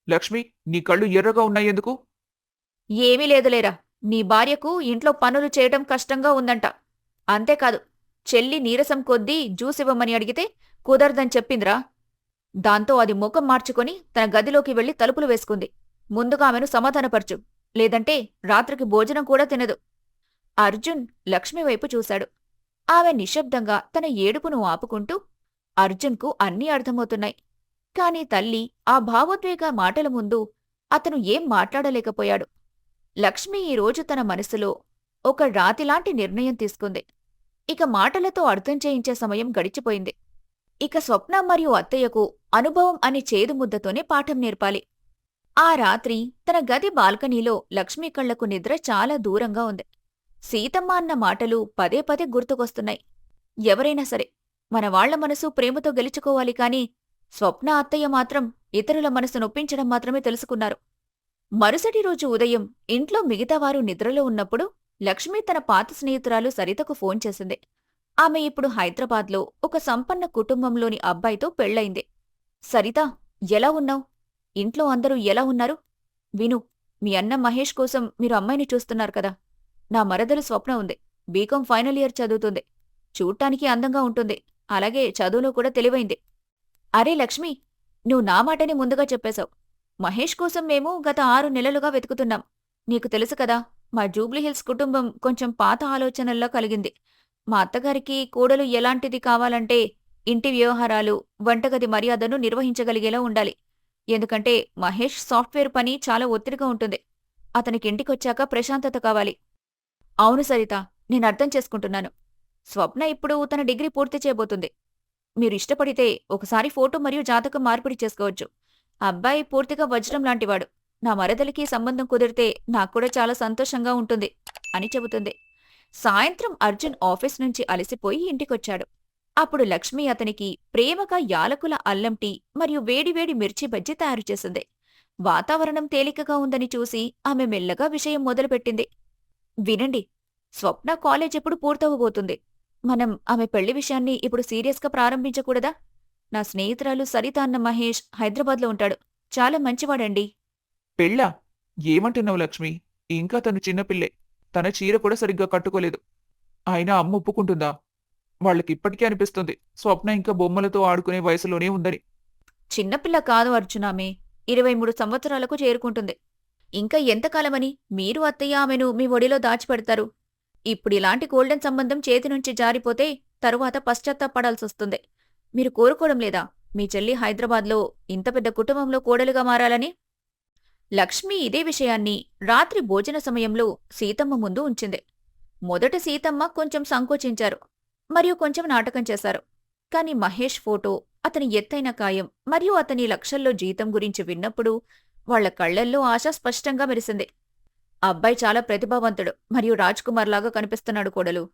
లక్ష్మి, నీ కళ్ళు ఎర్రగా ఉన్నాయెందుకు? ఏమీ లేదులేరా, నీ భార్యకు ఇంట్లో పనులు చేయటం కష్టంగా ఉందంట. అంతేకాదు, చెల్లి నీరసం కొద్దీ జ్యూస్ ఇవ్వమని అడిగితే కుదరదని చెప్పిందిరా. దాంతో అది ముఖం మార్చుకొని తన గదిలోకి వెళ్లి తలుపులు వేసుకుంది. ముందుగా ఆమెను సమాధానపరచు, లేదంటే రాత్రికి భోజనం కూడా తినదు. అర్జున్ లక్ష్మి వైపు చూశాడు. ఆమె నిశ్శబ్దంగా తన ఏడుపును ఆపుకుంటూ, అర్జున్కు అన్నీ అర్థమవుతున్నాయి. కాని తల్లి ఆ భావోద్వేగ మాటల ముందు అతను ఏం మాట్లాడలేకపోయాడు. లక్ష్మి ఈరోజు తన మనసులో ఒక రాతిలాంటి నిర్ణయం తీసుకుంది. ఇక మాటలతో అర్థం చేయించే సమయం గడిచిపోయింది. ఇక స్వప్న మరియు అత్తయ్యకు అనుభవం అనే చేదు ముద్దతోనే పాఠం నేర్పాలి. ఆ రాత్రి తన గది బాల్కనీలో లక్ష్మి కళ్లకు నిద్ర చాలా దూరంగా ఉంది. సీతమ్మ అన్న మాటలు పదే పదే గుర్తుకొస్తున్నాయి. ఎవరైనా సరే మన వాళ్ల మనసు ప్రేమతో గెలుచుకోవాలి కాని స్వప్న అత్తయ్య మాత్రం ఇతరుల మనసు నొప్పించడం మాత్రమే తెలుసుకున్నారు. మరుసటి రోజు ఉదయం ఇంట్లో మిగతావారు నిద్రలో ఉన్నప్పుడు లక్ష్మి తన పాత స్నేహితురాలు సరితకు ఫోన్ చేసింది. ఆమె ఇప్పుడు హైదరాబాద్లో ఒక సంపన్న కుటుంబంలోని అబ్బాయితో పెళ్లయింది. సరిత, ఎలా ఉన్నావ్? ఇంట్లో అందరూ ఎలా ఉన్నారు? విను, మీ అన్న మహేష్ కోసం మీరు అమ్మాయిని చూస్తున్నారు కదా. నా మరదలు స్వప్న ఉంది. బీకాం ఫైనల్ ఇయర్ చదువుతుంది. చూడ్డానికి అందంగా ఉంటుంది. అలాగే చదువులో కూడా తెలివైంది. అరే లక్ష్మి, నువ్వు నా మాటని ముందుగా చెప్పేశావు. మహేష్ కోసం మేము గత 6 నెలలుగా వెతుకుతున్నాం. నీకు తెలుసు కదా, మా జూబ్లీహిల్స్ కుటుంబం కొంచెం పాత ఆలోచనల్లో కలిగింది. మా అత్తగారికి కోడలు ఎలాంటిది కావాలంటే ఇంటి వ్యవహారాలు, వంటగది మర్యాదను నిర్వహించగలిగేలా ఉండాలి. ఎందుకంటే మహేష్ సాఫ్ట్వేర్ పని చాలా ఒత్తిడిగా ఉంటుంది. అతనికి ఇంటికొచ్చాక ప్రశాంతత కావాలి. అవును సరిత, నేనర్థం చేసుకుంటున్నాను. స్వప్న ఇప్పుడు తన డిగ్రీ పూర్తి చేయబోతుంది. మీరు ఇష్టపడితే ఒకసారి ఫోటో మరియు జాతకం మార్పిడి చేసుకోవచ్చు. అబ్బాయి పూర్తిగా వజ్రం లాంటివాడు. నా మరదలికి సంబంధం కుదిరితే నాక్కూడా చాలా సంతోషంగా ఉంటుంది అని చెబుతుంది. సాయంత్రం అర్జున్ ఆఫీస్ నుంచి అలసిపోయి ఇంటికొచ్చాడు. అప్పుడు లక్ష్మి అతనికి ప్రేమగా యాలకుల అల్లం టీ మరియు వేడివేడి మిర్చి బజ్జీ తయారుచేసింది. వాతావరణం తేలికగా ఉందని చూసి ఆమె మెల్లగా విషయం మొదలుపెట్టింది. వినండి, స్వప్న కాలేజ్ ఎప్పుడు పూర్తవబోతుంది. మనం ఆమె పెళ్లి విషయాన్ని ఇప్పుడు సీరియస్గా ప్రారంభించకూడదా? నా స్నేహితురాలు సరిత అన్న మహేష్ హైదరాబాద్లో ఉంటాడు. చాలా మంచివాడండి. పెళ్ళా? ఏమంటున్నావు లక్ష్మి? ఇంకా తను చిన్నపిల్లే. తన చీర కూడా సరిగ్గా కట్టుకోలేదు. అయినా అమ్మ ఒప్పుకుంటుందా? వాళ్ళకిప్పటికీ అనిపిస్తుంది స్వప్న ఇంకా బొమ్మలతో ఆడుకునే వయసులోనే ఉందని. చిన్నపిల్ల కాదు అర్జునామే, 23 సంవత్సరాలకు చేరుకుంటుంది. ఇంకా ఎంతకాలమని మీరు అత్తయ్య ఆమెను మీ ఒడిలో దాచిపెడతారు? ఇప్పుడిలాంటి గోల్డెన్ సంబంధం చేతినుంచి జారిపోతే తరువాత పశ్చాత్తాపడాల్సొస్తుంది. మీరు కోరుకోవడం లేదా మీ చెల్లి హైదరాబాద్లో ఇంత పెద్ద కుటుంబంలో కోడలుగా మారాలని? లక్ష్మి ఇదే విషయాన్ని రాత్రి భోజన సమయంలో సీతమ్మ ముందు ఉంచింది. మొదట సీతమ్మ కొంచెం సంకోచించారు మరియు కొంచెం నాటకం చేశారు. కాని మహేష్ ఫోటో, అతని ఎత్తైన కాయం మరియు అతని లక్షల్లో జీతం గురించి విన్నప్పుడు వాళ్ల కళ్లల్లో ఆశ స్పష్టంగా మెరిసింది. అబ్బాయి చాలా ప్రతిభావంతుడు మరియు రాజ్ కుమార్ లాగా కనిపిస్తున్నాడు కోడలు.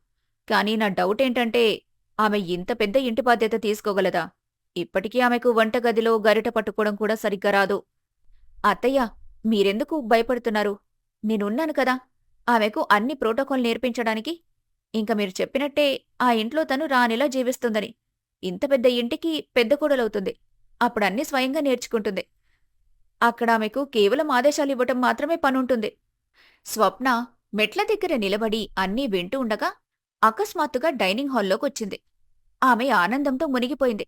కానీ నా డౌట్ ఏంటంటే ఆమె ఇంత పెద్ద ఇంటి బాధ్యత తీసుకోగలదా? ఇప్పటికీ ఆమెకు వంటగదిలో గరిట పట్టుకోవడం కూడా సరిగ్గా రాదు. అత్తయ్య, మీరెందుకు భయపడుతున్నారు? నేనున్నాను కదా ఆమెకు అన్ని ప్రోటోకాల్ నేర్పించడానికి. ఇంక మీరు చెప్పినట్టే ఆ ఇంట్లో తను రానిలా జీవిస్తుందని. ఇంత పెద్ద ఇంటికి పెద్ద కోడలవుతుంది. అప్పుడన్నీ స్వయంగా నేర్చుకుంటుంది. అక్కడ ఆమెకు కేవలం ఆదేశాలివ్వటం మాత్రమే పనుంటుంది. స్వప్న మెట్ల దగ్గర నిలబడి అన్నీ వింటూ ఉండగా అకస్మాత్తుగా డైనింగ్ హాల్లోకొచ్చింది. ఆమె ఆనందంతో మునిగిపోయింది.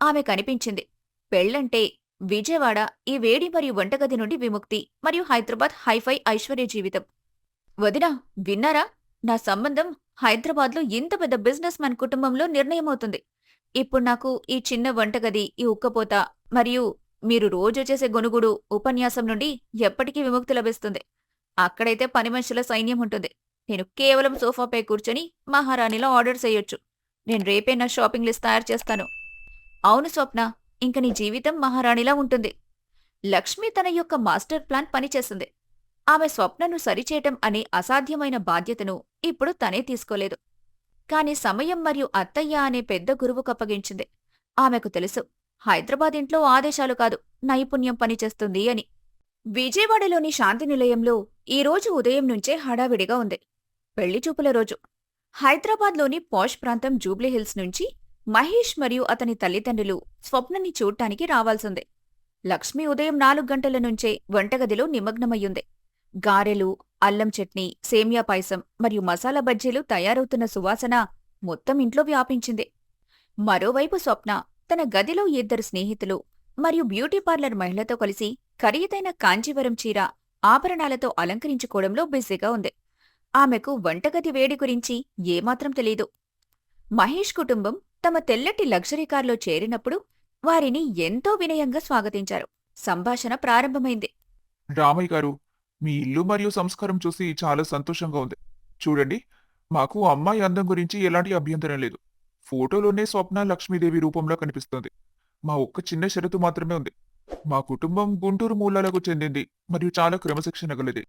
ఆమె కనిపించింది పెళ్లంటే విజయవాడ ఈ వేడి మరియు వంటగది నుండి విముక్తి మరియు హైదరాబాద్ హైఫై ఐశ్వర్య జీవితం. వదినా, విన్నారా? నా సంబంధం హైదరాబాద్లో ఇంత పెద్ద బిజినెస్ మ్యాన్ కుటుంబంలో నిర్ణయమవుతుంది. ఇప్పుడు నాకు ఈ చిన్న వంటగది, ఈ ఉక్కపోత మరియు మీరు రోజు చేసే గొనుగుడు ఉపన్యాసం నుండి ఎప్పటికీ విముక్తి లభిస్తుంది. అక్కడైతే పని మనుషుల సైన్యం ఉంటుంది. నేను కేవలం సోఫాపై కూర్చొని మహారాణిలా ఆర్డర్ చేయొచ్చు. నేను రేపే నా షాపింగ్ లిస్ట్ తయారు చేస్తాను. అవును స్వప్న, ఇంక నీ జీవితం మహారాణిలా ఉంటుంది. లక్ష్మి తన యొక్క మాస్టర్ ప్లాన్ పనిచేసింది. ఆమె స్వప్నను సరిచేయటం అనే అసాధ్యమైన బాధ్యతను ఇప్పుడు తనే తీసుకోలేదు. కాని సమయం మరియు అత్తయ్య అనే పెద్ద గురువుకప్పగించింది. ఆమెకు తెలుసు, హైదరాబాద్ ఇంట్లో ఆదేశాలు కాదు, నైపుణ్యం పనిచేస్తుంది అని. విజయవాడలోని శాంతినిలయంలో ఈరోజు ఉదయం నుంచే హడావిడిగా ఉంది. పెళ్లిచూపుల రోజు. హైదరాబాద్లోని పాష్ ప్రాంతం జూబ్లీహిల్స్ నుంచి మహేష్ మరియు అతని తల్లిదండ్రులు స్వప్నని చూడ్డానికి రావాల్సిందే. లక్ష్మి ఉదయం 4 గంటల నుంచే వంటగదిలో నిమగ్నమయ్యుంది. గారెలు, అల్లం చట్నీ, సేమియా పాయసం మరియు మసాలా బజ్జీలు తయారవుతున్న సువాసన మొత్తం ఇంట్లో వ్యాపించింది. మరోవైపు స్వప్న తన గదిలో 2 స్నేహితులు మరియు బ్యూటీ పార్లర్ మహిళతో కలిసి ఖరీదైన కాంచీవరం చీర, ఆభరణాలతో అలంకరించుకోవడంలో బిజీగా ఉంది. ఆమెకు వంటగది వేడి గురించి ఏమాత్రం తెలీదు. మహేష్ కుటుంబం తమ తెల్లటి లగ్జరీ కార్లో చేరినప్పుడు వారిని ఎంతో వినయంగా స్వాగతించారు. సంభాషణ ప్రారంభమైంది. రామయ్య గారు, మీ ఇల్లు మరియు సంస్కారం చూసి చాలా సంతోషంగా ఉంది. చూడండి, మాకు అమ్మాయి అందం గురించి ఎలాంటి అభ్యంతరం లేదు. ఫోటోలోనే స్వప్న లక్ష్మీదేవి రూపంలో కనిపిస్తోంది. మా ఒక్క చిన్న షరతు మాత్రమే ఉంది. మా కుటుంబం గుంటూరు మూలాలకు చెందింది మరియు చాలా క్రమశిక్షణ గలది.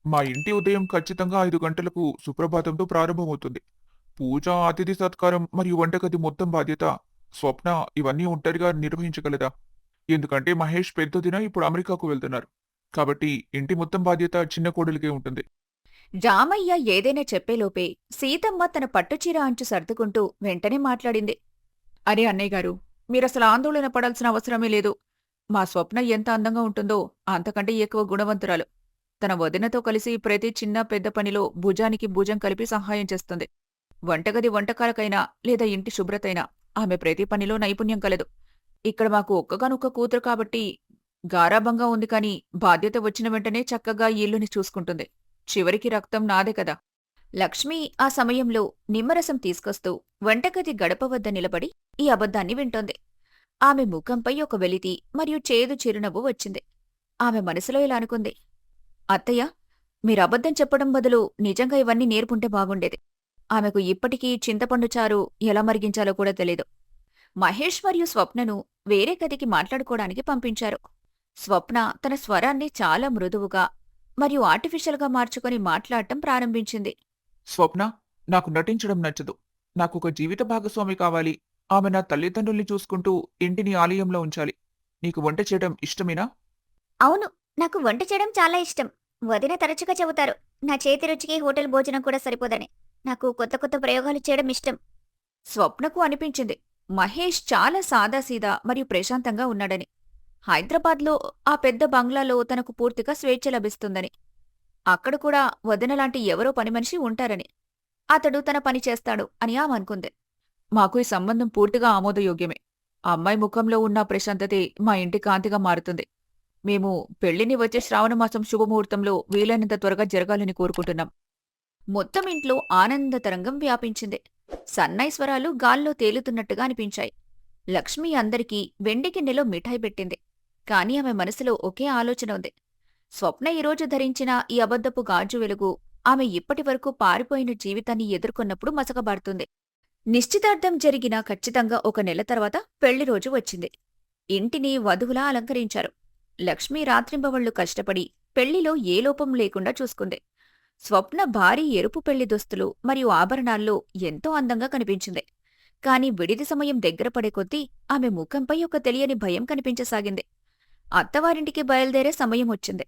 మా ఇంటి ఉదయం ఖచ్చితంగా 5 గంటలకు సుప్రభాతంతో ప్రారంభమవుతుంది. పూజ, అతిథి సత్కారం మరియు వంటగది మొత్తం బాధ్యత స్వప్న ఇవన్నీ ఒంటరిగా నిర్వహించగలదా? ఎందుకంటే మహేష్ పెద్దదిన ఇప్పుడు అమెరికాకు వెళ్తున్నారు. కాబట్టి ఇంటి మొత్తం బాధ్యత చిన్న కోడలికే ఉంటుంది. రామయ్య ఏదైనా చెప్పేలోపే సీతమ్మ తన పట్టుచీర అంచు సర్దుకుంటూ వెంటనే మాట్లాడింది. అరే అన్నయ్యగారు, మీరసలు ఆందోళన పడాల్సిన అవసరమే లేదు. మా స్వప్న ఎంత అందంగా ఉంటుందో అంతకంటే ఎక్కువ గుణవంతురాలు. తన వదినతో కలిసి ప్రతి చిన్న పెద్ద పనిలో భుజానికి భుజం కలిపి సహాయం చేస్తుంది. వంటగది వంటకాలకైనా లేదా ఇంటి శుభ్రతైనా ఆమె ప్రతి పనిలో నైపుణ్యం కలదు. ఇక్కడ మాకు ఒక్కగానొక్క కూతురు కాబట్టి గారాబంగా ఉంది కాని బాధ్యత వచ్చిన వెంటనే చక్కగా ఈ ఇల్లుని చూసుకుంటుంది. చివరికి రక్తం నాదే కదా. లక్ష్మి ఆ సమయంలో నిమ్మరసం తీసుకొస్తూ వంటగది గడప వద్ద నిలబడి ఈ అబద్ధాన్ని వింటోంది. ఆమె ముఖంపై ఒక వెలితి మరియు చేదు చిరునవ్వు వచ్చింది. ఆమె మనసులో ఇలా అనుకుంది, అత్తయ్య, మీరబద్ధం చెప్పడం బదులు నిజంగా ఇవన్నీ నేర్పుంటే బాగుండేది. ఆమెకు ఇప్పటికీ చింతపండు చారు ఎలా మరిగించాలో కూడా తెలీదు. మహేష్ మరియు స్వప్నను వేరే గదికి మాట్లాడుకోవడానికి పంపించారు. స్వప్న తన స్వరాన్ని చాలా మృదువుగా మరియు ఆర్టిఫిషియల్గా మార్చుకొని మాట్లాడటం ప్రారంభించింది. స్వప్న, నాకు నటించడం నచ్చదు. నాకు ఒక జీవిత భాగస్వామి కావాలి. ఆమె నా తల్లిదండ్రుల్ని చూసుకుంటూ ఇంటిని ఆలయంలో ఉంచాలి. నీకు వంట చేయడం ఇష్టమేనా? అవును, నాకు వంట చేయడం చాలా ఇష్టం. వదిన తరచుగా చెబుతారు, నా చేతి రుచికి హోటల్ భోజనం కూడా సరిపోదని. నాకు కొత్త కొత్త ప్రయోగాలు చేయడం ఇష్టం. స్వప్నకు అనిపించింది మహేష్ చాలా సాదాసీదా మరియు ప్రశాంతంగా ఉన్నాడని. హైదరాబాద్లో ఆ పెద్ద బంగ్లాలో తనకు పూర్తిగా స్వేచ్ఛ లభిస్తుందని. అక్కడ కూడా వదినలాంటి ఎవరో పనిమనిషి ఉంటారని. అతడు తన పని చేస్తాడు అని ఆమె అనుకుంది. మాకు ఈ సంబంధం పూర్తిగా ఆమోదయోగ్యమే. ఆ అమ్మాయి ముఖంలో ఉన్న ప్రశాంతతే మా ఇంటి కాంతిగా మారుతుంది. మేము పెళ్లిని వచ్చే శ్రావణమాసం శుభముహూర్తంలో వీలైనంత త్వరగా జరగాలని కోరుకుంటున్నాం. మొత్తం ఇంట్లో ఆనంద తరంగం వ్యాపించింది. సన్నైస్వరాలు గాల్లో తేలుతున్నట్టుగా అనిపించాయి. లక్ష్మి అందరికీ వెండి గిన్నెలో మిఠాయి పెట్టింది. కాని ఆమె మనసులో ఒకే ఆలోచన ఉంది. స్వప్న ఈరోజు ధరించిన ఈ అబద్ధపు గాజు వెలుగు ఆమె ఇప్పటివరకు పారిపోయిన జీవితాన్ని ఎదుర్కొన్నప్పుడు మసకబారుతుంది. నిశ్చితార్థం జరిగిన ఖచ్చితంగా 1 నెల తర్వాత పెళ్లి రోజు వచ్చింది. ఇంటిని వధువులా అలంకరించారు. లక్ష్మి రాత్రింబవళ్లు కష్టపడి పెళ్లిలో ఏ లోపం లేకుండా చూసుకుంది. స్వప్న భారీ ఎరుపు పెళ్లి దుస్తులు మరియు ఆభరణాల్లో ఎంతో అందంగా కనిపించింది. కాని విడిది సమయం దగ్గర పడే కొద్దీ ఆమె ముఖంపై ఒక తెలియని భయం కనిపించసాగింది. అత్తవారింటికి బయలుదేరే సమయం వచ్చింది.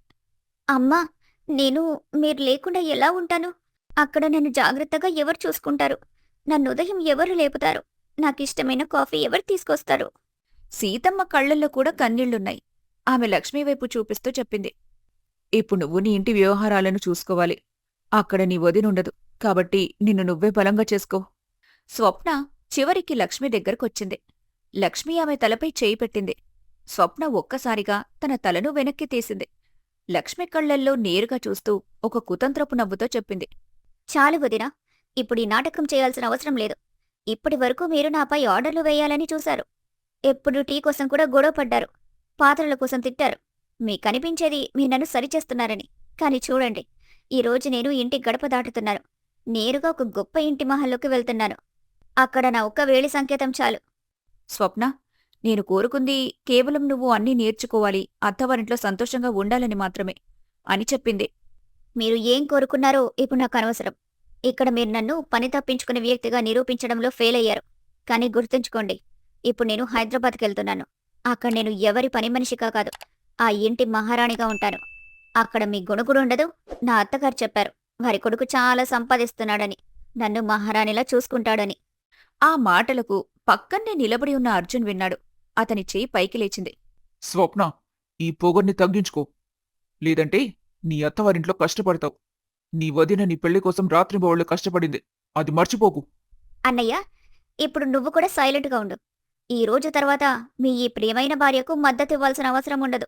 అమ్మా, నేను మీరు లేకుండా ఎలా ఉంటాను? అక్కడ నన్ను జాగ్రత్తగా ఎవరు చూసుకుంటారు? నన్ను ఉదయం ఎవరు లేపుతారు? నాకిష్టమైన కాఫీ ఎవరు తీసుకొస్తారు? సీతమ్మ కళ్లల్లో కూడా కన్నీళ్లున్నాయి. ఆమె లక్ష్మీవైపు చూపిస్తూ చెప్పింది, ఇప్పుడు నువ్వు నీ ఇంటి వ్యవహారాలను చూసుకోవాలి. అక్కడ నీ వదినుండదు, కాబట్టి నిన్ను నువ్వే బలంగా చేసుకో. స్వప్న చివరికి లక్ష్మి దగ్గరకొచ్చింది. లక్ష్మి ఆమె తలపై చేయి పెట్టింది. స్వప్న ఒక్కసారిగా తన తలను వెనక్కి తీసింది. లక్ష్మి కళ్లల్లో నేరుగా చూస్తూ ఒక కుతంత్రపు నవ్వుతో చెప్పింది, చాలు వదినా, ఇప్పుడు ఈ నాటకం చేయాల్సిన అవసరం లేదు. ఇప్పటి వరకు మీరు నాపై ఆర్డర్లు వేయాలని చూశారు. ఎప్పుడు టీ కోసం కూడా గొడవ పడ్డారు. పాత్రల కోసం తిట్టారు. మీకనిపించేది మీరు నన్ను సరిచేస్తున్నారని. కాని చూడండి, ఈ రోజు నేను ఇంటి గడప దాటుతున్నాను. నేరుగా ఒక గొప్ప ఇంటి మహల్లోకి వెళ్తున్నాను. అక్కడ నా ఒక్క వేలి సంకేతం చాలు. స్వప్న, నేను కోరుకుంది కేవలం నువ్వు అన్నీ నేర్చుకోవాలి, అత్తవారింట్లో సంతోషంగా ఉండాలని మాత్రమే అని చెప్పింది. మీరు ఏం కోరుకున్నారో ఇప్పుడు నాకు అనవసరం. ఇక్కడ మీరు నన్ను పని తప్పించుకునే వ్యక్తిగా నిరూపించడంలో ఫెయిల్ అయ్యారు. కానీ గుర్తుంచుకోండి, ఇప్పుడు నేను హైదరాబాద్కి వెళ్తున్నాను. అక్కడ నేను ఎవరి పని మనిషిగా కాదు, ఆ ఇంటి మహారాణిగా ఉంటాను. అక్కడ మీ గుణగుడు ఉండదు. నా అత్తగారు చెప్పారు, వారి కొడుకు చాలా సంపాదిస్తున్నాడని, నన్ను మహారాణిలా చూసుకుంటాడని. ఆ మాటలకు పక్కన్నే నిలబడి ఉన్న అర్జున్ విన్నాడు. అతని చెయ్యి పైకి లేచింది. స్వప్న, ఈ పొగర్ని తగ్గించుకో. లేదంటే నీ అత్తవారింట్లో కష్టపడతావు. నీ వదిన నీ పెళ్లి కోసం రాత్రింబవళ్ళు కష్టపడింది. అది మర్చిపోకు. అన్నయ్య, ఇప్పుడు నువ్వు కూడా సైలెంట్గా ఉండు. ఈ రోజు తర్వాత మీ ఈ ప్రియమైన భార్యకు మద్దతు ఇవ్వాల్సిన అవసరం ఉండదు.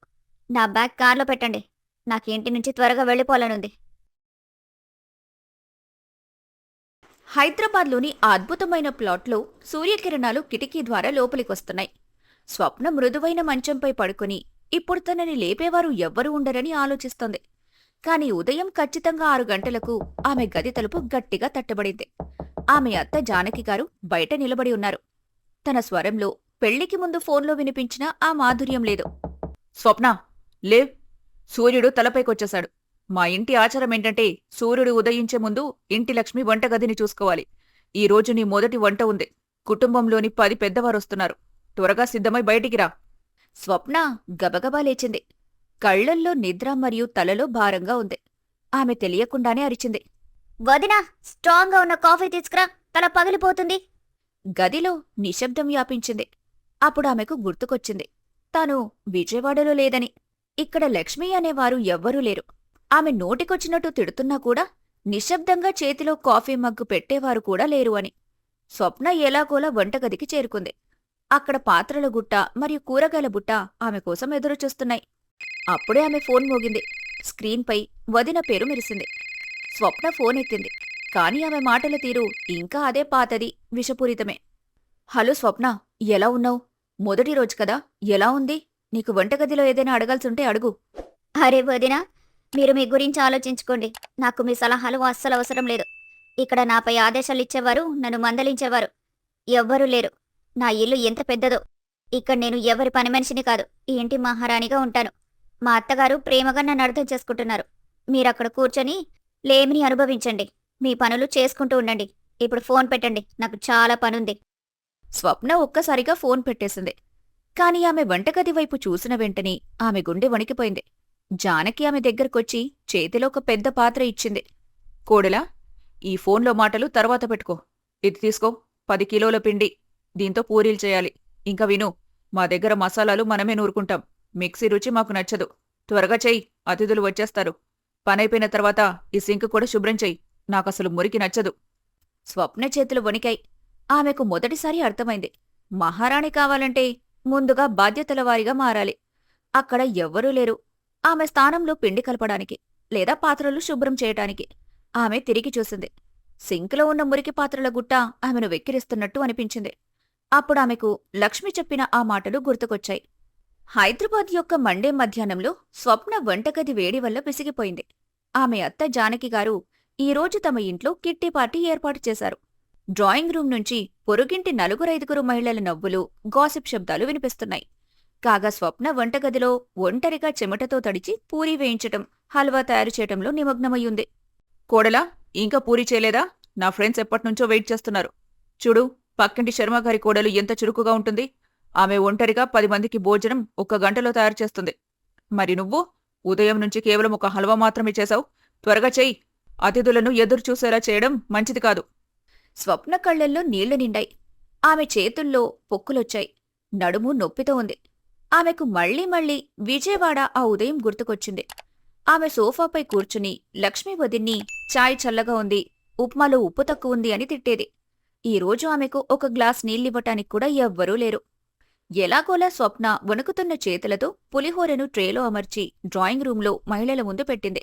నా బ్యాగ్ కార్లో పెట్టండి. నాకు ఇంటి నుంచి త్వరగా వెళ్ళిపోవాలనుంది. హైదరాబాద్లోని ఆ అద్భుతమైన ప్లాట్లో సూర్యకిరణాలు కిటికీ ద్వారా లోపలికొస్తున్నాయి. స్వప్న మృదువైన మంచంపై పడుకుని ఇప్పుడు తనని లేపేవారు ఎవ్వరూ ఉండరని ఆలోచిస్తోంది. కాని ఉదయం ఖచ్చితంగా 6 గంటలకు ఆమె గది తలుపు గట్టిగా తట్టబడింది. ఆమె అత్త జానకి గారు బయట నిలబడి ఉన్నారు. తన స్వరంలో పెళ్లికి ముందు ఫోన్లో వినిపించిన ఆ మాధుర్యం లేదు. స్వప్న, లేవ్. సూర్యుడు తలపైకొచ్చేశాడు. మా ఇంటి ఆచారం ఏంటంటే సూర్యుడు ఉదయించే ముందు ఇంటి లక్ష్మి వంటగదిని చూసుకోవాలి. ఈ రోజు నీ మొదటి వంట ఉంది. కుటుంబంలోని 10 పెద్దవారొస్తున్నారు. త్వరగా సిద్ధమై బయటికి రా. స్వప్న గబగబా లేచింది. కళ్లల్లో నిద్ర మరియు తలలో భారంగా ఉంది. ఆమె తెలియకుండానే అరిచింది. వదినా, స్ట్రాంగ్గా ఉన్న కాఫీ తీసుకురా, తల పగిలిపోతుంది. గదిలో నిశ్శబ్దం వ్యాపించింది. అప్పుడు ఆమెకు గుర్తుకొచ్చింది, తాను విజయవాడలో లేదని. ఇక్కడ లక్ష్మి అనేవారు ఎవ్వరూ లేరు. ఆమె నోటికొచ్చినట్టు తిడుతున్నా కూడా నిశ్శబ్దంగా చేతిలో కాఫీ మగ్గు పెట్టేవారు కూడా లేరు అని. స్వప్న ఎలాగోలా వంటగదికి చేరుకుంది. అక్కడ పాత్రల గుట్ట మరియు కూరగాయల బుట్ట ఆమె కోసం ఎదురుచూస్తున్నాయి. అప్పుడే ఆమె ఫోన్ మోగింది. స్క్రీన్పై వదిన పేరు మెరిసింది. స్వప్న ఫోన్ ఎత్తింది. కాని ఆమె మాటల తీరు ఇంకా అదే పాతది, విషపూరితమే. హలో స్వప్న, ఎలా ఉన్నావు? మొదటి రోజు కదా, ఎలా ఉంది? నీకు వంటగదిలో ఏదైనా అడగాల్సుంటే అడుగు. అరే వదినా, మీరు మీ గురించి ఆలోచించుకోండి. నాకు మీ సలహాలు అస్సలు అవసరం లేదు. ఇక్కడ నాపై ఆదేశాలు ఇచ్చేవారు, నన్ను మందలించేవారు ఎవ్వరూ లేరు. నా ఇల్లు ఎంత పెద్దదో. ఇక్కడ నేను ఎవరి పని మనిషిని కాదు, ఈ ఇంటి మహారాణిగా ఉంటాను. మా అత్తగారు ప్రేమగా నన్ను అర్థం చేసుకుంటున్నారు. మీరక్కడ కూర్చొని లేమిని అనుభవించండి. మీ పనులు చేసుకుంటూ ఉండండి. ఇప్పుడు ఫోన్ పెట్టండి, నాకు చాలా పనుంది. స్వప్న ఒక్కసారిగా ఫోన్ పెట్టేసింది. కాని ఆమె వంటగది వైపు చూసిన వెంటనే ఆమె గుండె వణికిపోయింది. జానకి ఆమె దగ్గరకొచ్చి చేతిలో ఒక పెద్ద పాత్ర ఇచ్చింది. కోడలా, ఈ ఫోన్లో మాటలు తర్వాత పెట్టుకో. ఇది తీసుకో, 10 కిలోల పిండి. దీంతో పూరీలు చేయాలి. ఇంకా విను, మా దగ్గర మసాలాలు మనమే నూరుకుంటాం. మిక్సీ రుచి మాకు నచ్చదు. త్వరగా చెయ్యి, అతిథులు వచ్చేస్తారు. పనైపోయిన తర్వాత ఈ సింక్ కూడా శుభ్రం చెయ్యి. నాకసలు మురికి నచ్చదు. స్వప్న చేతులు వణికాయి. ఆమెకు మొదటిసారి అర్థమైంది, మహారాణి కావాలంటే ముందుగా బాధ్యతల వారిగా మారాలి. అక్కడ ఎవ్వరూ లేరు ఆమె స్థానంలో పిండి కలపడానికి లేదా పాత్రలు శుభ్రం చేయటానికి. ఆమె తిరిగి చూసింది. సింక్లో ఉన్న మురికి పాత్రల గుట్ట ఆమెను వెక్కిరిస్తున్నట్టు అనిపించింది. అప్పుడామెకు లక్ష్మి చెప్పిన ఆ మాటలు గుర్తుకొచ్చాయి. హైదరాబాద్ యొక్క మండే మధ్యాహ్నంలో స్వప్న వంటగది వేడి వల్ల పిసిగిపోయింది. ఆమె అత్త జానకిగారు ఈరోజు తమ ఇంట్లో కిట్టి పార్టీ ఏర్పాటు చేశారు. డ్రాయింగ్ రూం నుంచి పొరుగింటి 4-5 మహిళల నవ్వులు, గాసిప్ శబ్దాలు వినిపిస్తున్నాయి. కాగా స్వప్న వంటగదిలో ఒంటరిగా చెమటతో తడిచి పూరీ వేయించటం, హల్వా తయారు చేయటంలో నిమగ్నమయ్యుంది. కోడలా, ఇంకా పూరీ చేయలేదా? నా ఫ్రెండ్స్ ఎప్పటినుంచో వెయిట్ చేస్తున్నారు. చూడు, పక్కింటి శర్మగారి కోడలు ఎంత చురుకుగా ఉంటుంది. ఆమె ఒంటరిగా 10 మందికి భోజనం 1 గంటలో తయారు చేస్తుంది. మరి నువ్వు ఉదయం నుంచి కేవలం ఒక హల్వా మాత్రమే చేశావు. త్వరగా చెయ్యి. అతిథులను ఎదురు చూసేలా చేయడం మంచిది కాదు. స్వప్న కళ్లల్లో నీళ్లు నిండాయి. ఆమె చేతుల్లో పొక్కులొచ్చాయి. నడుము నొప్పితో ఉంది. ఆమెకు మళ్లీ మళ్లీ విజయవాడ ఆ ఉదయం గుర్తుకొచ్చింది. ఆమె సోఫాపై కూర్చుని లక్ష్మీ వదిన్ని చాయ్ చల్లగా ఉంది, ఉప్మాలో ఉప్పు తక్కువుంది అని తిట్టేది. ఈరోజు ఆమెకు ఒక గ్లాస్ నీళ్ళివ్వటానికి కూడా ఎవ్వరూ లేరు. ఎలాగోలా స్వప్న వణుకుతున్న చేతులతో పులిహోరను ట్రేలో అమర్చి డ్రాయింగ్ రూంలో మహిళల ముందు పెట్టింది.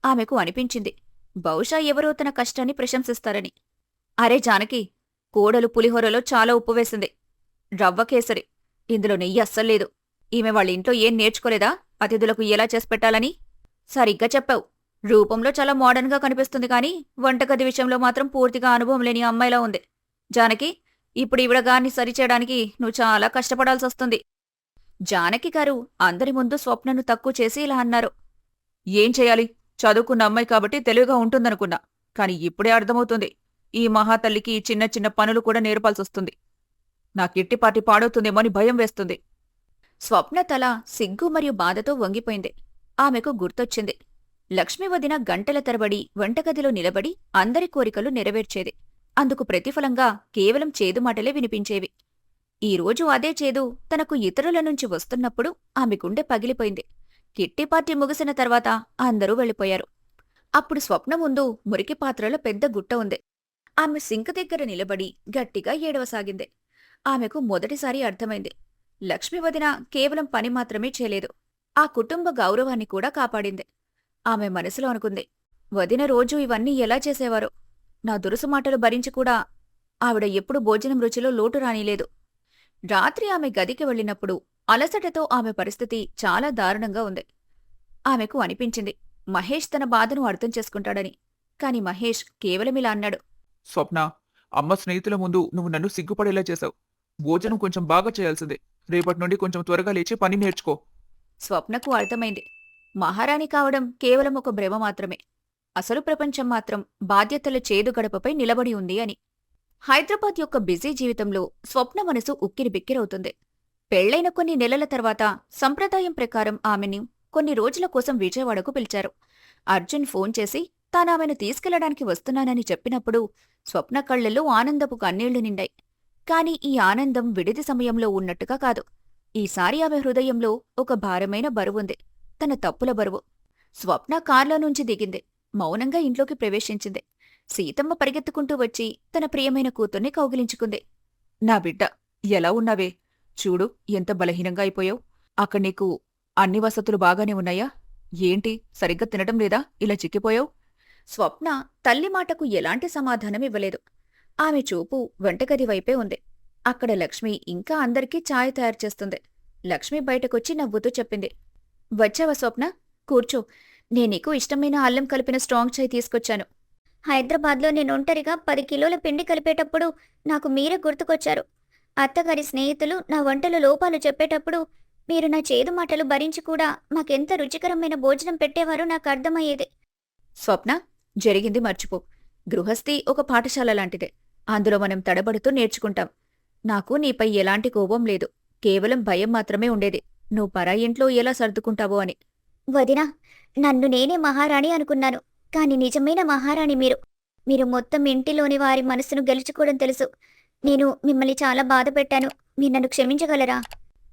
ఆమెకు అనిపించింది, బహుశా ఎవరో తన కష్టాన్ని ప్రశంసిస్తారని. అరే జానకి, కోడలు పులిహోరలో చాలా ఉప్పు వేసింది. రవ్వ కేసరి. ఇందులో నెయ్యి అస్సల్లేదు. ఈమె వాళ్ళ ఇంట్లో ఏం నేర్చుకోలేదా అతిథులకు ఎలా చేసి పెట్టాలని? సరిగ్గా చెప్పావు. రూపంలో చాలా మోడర్న్గా కనిపిస్తుంది కానీ వంటగది విషయంలో మాత్రం పూర్తిగా అనుభవం లేని అమ్మాయిలా ఉంది. జానకి, ఇప్పుడు ఈవిడగాన్ని సరిచేయడానికి నువ్వు చాలా కష్టపడాల్సొస్తుంది. జానకి గారు అందరి ముందు స్వప్నను తక్కువ చేసి ఇలా అన్నారు. ఏం చేయాలి? చదువుకున్న అమ్మాయి కాబట్టి తెలివిగా ఉంటుందనుకున్నా. కాని ఇప్పుడే అర్థమవుతుంది. ఈ మహాతల్లికి చిన్న చిన్న పనులు కూడా నేర్పాల్సొస్తుంది. నా కిట్టిపాటి పాడవుతుందేమో అని భయం వేస్తుంది. స్వప్న తల సిగ్గు మరియు బాధతో వంగిపోయింది. ఆమెకు గుర్తొచ్చింది. లక్ష్మి వదిన గంటల తరబడి వంటగదిలో నిలబడి అందరి కోరికలు నెరవేర్చేది. అందుకు ప్రతిఫలంగా కేవలం చేదు మాటలే వినిపించేవి. ఈరోజు అదే చేదు తనకు ఇతరుల నుంచి వస్తున్నప్పుడు ఆమె గుండె పగిలిపోయింది. కిట్టి పార్టీ ముగిసిన తర్వాత అందరూ వెళ్ళిపోయారు. అప్పుడు స్వప్న ముందు మురికి పాత్రలో పెద్ద గుట్ట ఉంది. ఆమె సింక్ దగ్గర నిలబడి గట్టిగా ఏడవసాగింది. ఆమెకు మొదటిసారి అర్థమైంది. లక్ష్మి వదిన కేవలం పని మాత్రమే చేయలేదు, ఆ కుటుంబ గౌరవాన్ని కూడా కాపాడింది. ఆమె మనసులో అనుకుంది, వదిన రోజూ ఇవన్నీ ఎలా చేసేవారో. నా దురుసు మాటలు భరించి కూడా ఆవిడ ఎప్పుడు భోజనం రుచిలో లోటు రానీలేదు. రాత్రి ఆమె గదికి వెళ్ళినప్పుడు అలసటతో ఆమె పరిస్థితి చాలా దారుణంగా ఉంది. ఆమెకు అనిపించింది మహేష్ తన బాధను అర్థం చేసుకుంటాడని. కాని మహేష్ కేవలమిలా అన్నాడు. స్వప్న, అమ్మ స్నేహితుల ముందు నువ్వు నన్ను సిగ్గుపడేలా చేశావు. భోజనం కొంచెం బాగా చేయాల్సిందే. రేపటి నుండి కొంచెం త్వరగా లేచి పని నేర్చుకో. స్వప్నకు అర్థమైంది, మహారాణి కావడం కేవలం ఒక భ్రమ మాత్రమే. అసలు ప్రపంచం మాత్రం బాధ్యతల చేదు గడపపై నిలబడి ఉంది అని. హైదరాబాద్ యొక్క బిజీ జీవితంలో స్వప్న మనసు ఉక్కిరిబిక్కిరవుతుంది. పెళ్లైన కొన్ని నెలల తర్వాత సంప్రదాయం ప్రకారం ఆమెని కొన్ని రోజుల కోసం విజయవాడకు పిలిచారు. అర్జున్ ఫోన్ చేసి తానామెను తీసుకెళ్లడానికి వస్తున్నానని చెప్పినప్పుడు స్వప్న కళ్లలో ఆనందపు కన్నీళ్లు నిండాయి. కాని ఈ ఆనందం విడిది సమయంలో ఉన్నట్టుగా కాదు. ఈసారి ఆమె హృదయంలో ఒక భారమైన బరువుంది, తన తప్పుల బరువు. స్వప్న కార్లో నుంచి దిగింది. మౌనంగా ఇంట్లోకి ప్రవేశించింది. సీతమ్మ పరిగెత్తుకుంటూ వచ్చి తన ప్రియమైన కూతుర్ని కౌగిలించుకుంది. నా బిడ్డ, ఎలా ఉన్నావే? చూడు, ఎంత బలహీనంగా అయిపోయావు. అక్కడ నీకు అన్ని వసతులు బాగానే ఉన్నాయా? ఏంటి, సరిగ్గా తినటం లేదా ఇలా చిక్కిపోయావు? స్వప్న తల్లి మాటకు ఎలాంటి సమాధానం ఇవ్వలేదు. ఆమె చూపు వంటగది వైపే ఉంది. అక్కడ లక్ష్మి ఇంకా అందరికీ ఛాయ్ తయారు చేస్తుంది. లక్ష్మి బయటకొచ్చి నవ్వుతూ చెప్పింది. వచ్చావా స్వప్న? కూర్చో, నేనీకు ఇష్టమైన అల్లం కలిపిన స్ట్రాంగ్ చాయ్ తీసుకొచ్చాను. హైదరాబాద్లో నేను ఒంటరిగా 10 కిలోల పిండి కలిపేటప్పుడు నాకు మీరే గుర్తుకొచ్చారు. అత్తగారి స్నేహితులు నా వంటలో లోపాలు చెప్పేటప్పుడు మీరు నా చేదు మాటలు భరించి కూడా మాకెంత రుచికరమైన భోజనం పెట్టేవారో నాకు అర్థమయ్యేది. స్వప్న, జరిగింది మర్చిపో. గృహస్థి ఒక పాఠశాల లాంటిదే. అందులో మనం తడబడుతూ నేర్చుకుంటాం. నాకు నీపై ఎలాంటి కోపం లేదు, కేవలం భయం మాత్రమే ఉండేది, నువ్వు పరాయి ఇంట్లో ఎలా సర్దుకుంటావో అని. వదినా, నన్ను నేనే మహారాణి అనుకున్నాను, కానీ నిజమైన మహారాణి మీరు. మీరు మొత్తం ఇంటిలోని వారి మనసును గెలుచుకోవడం తెలుసు. నేను మిమ్మల్ని చాలా బాధ పెట్టాను, మీరు నన్ను క్షమించగలరా?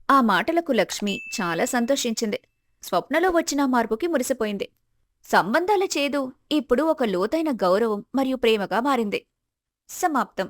ఆ మాటలకు లక్ష్మి చాలా సంతోషించింది. స్వప్నలో వచ్చిన మార్పుకి మురిసిపోయింది. సంబంధాల చేదు ఇప్పుడు ఒక లోతైన గౌరవం మరియు ప్రేమగా మారింది. సమాప్తం.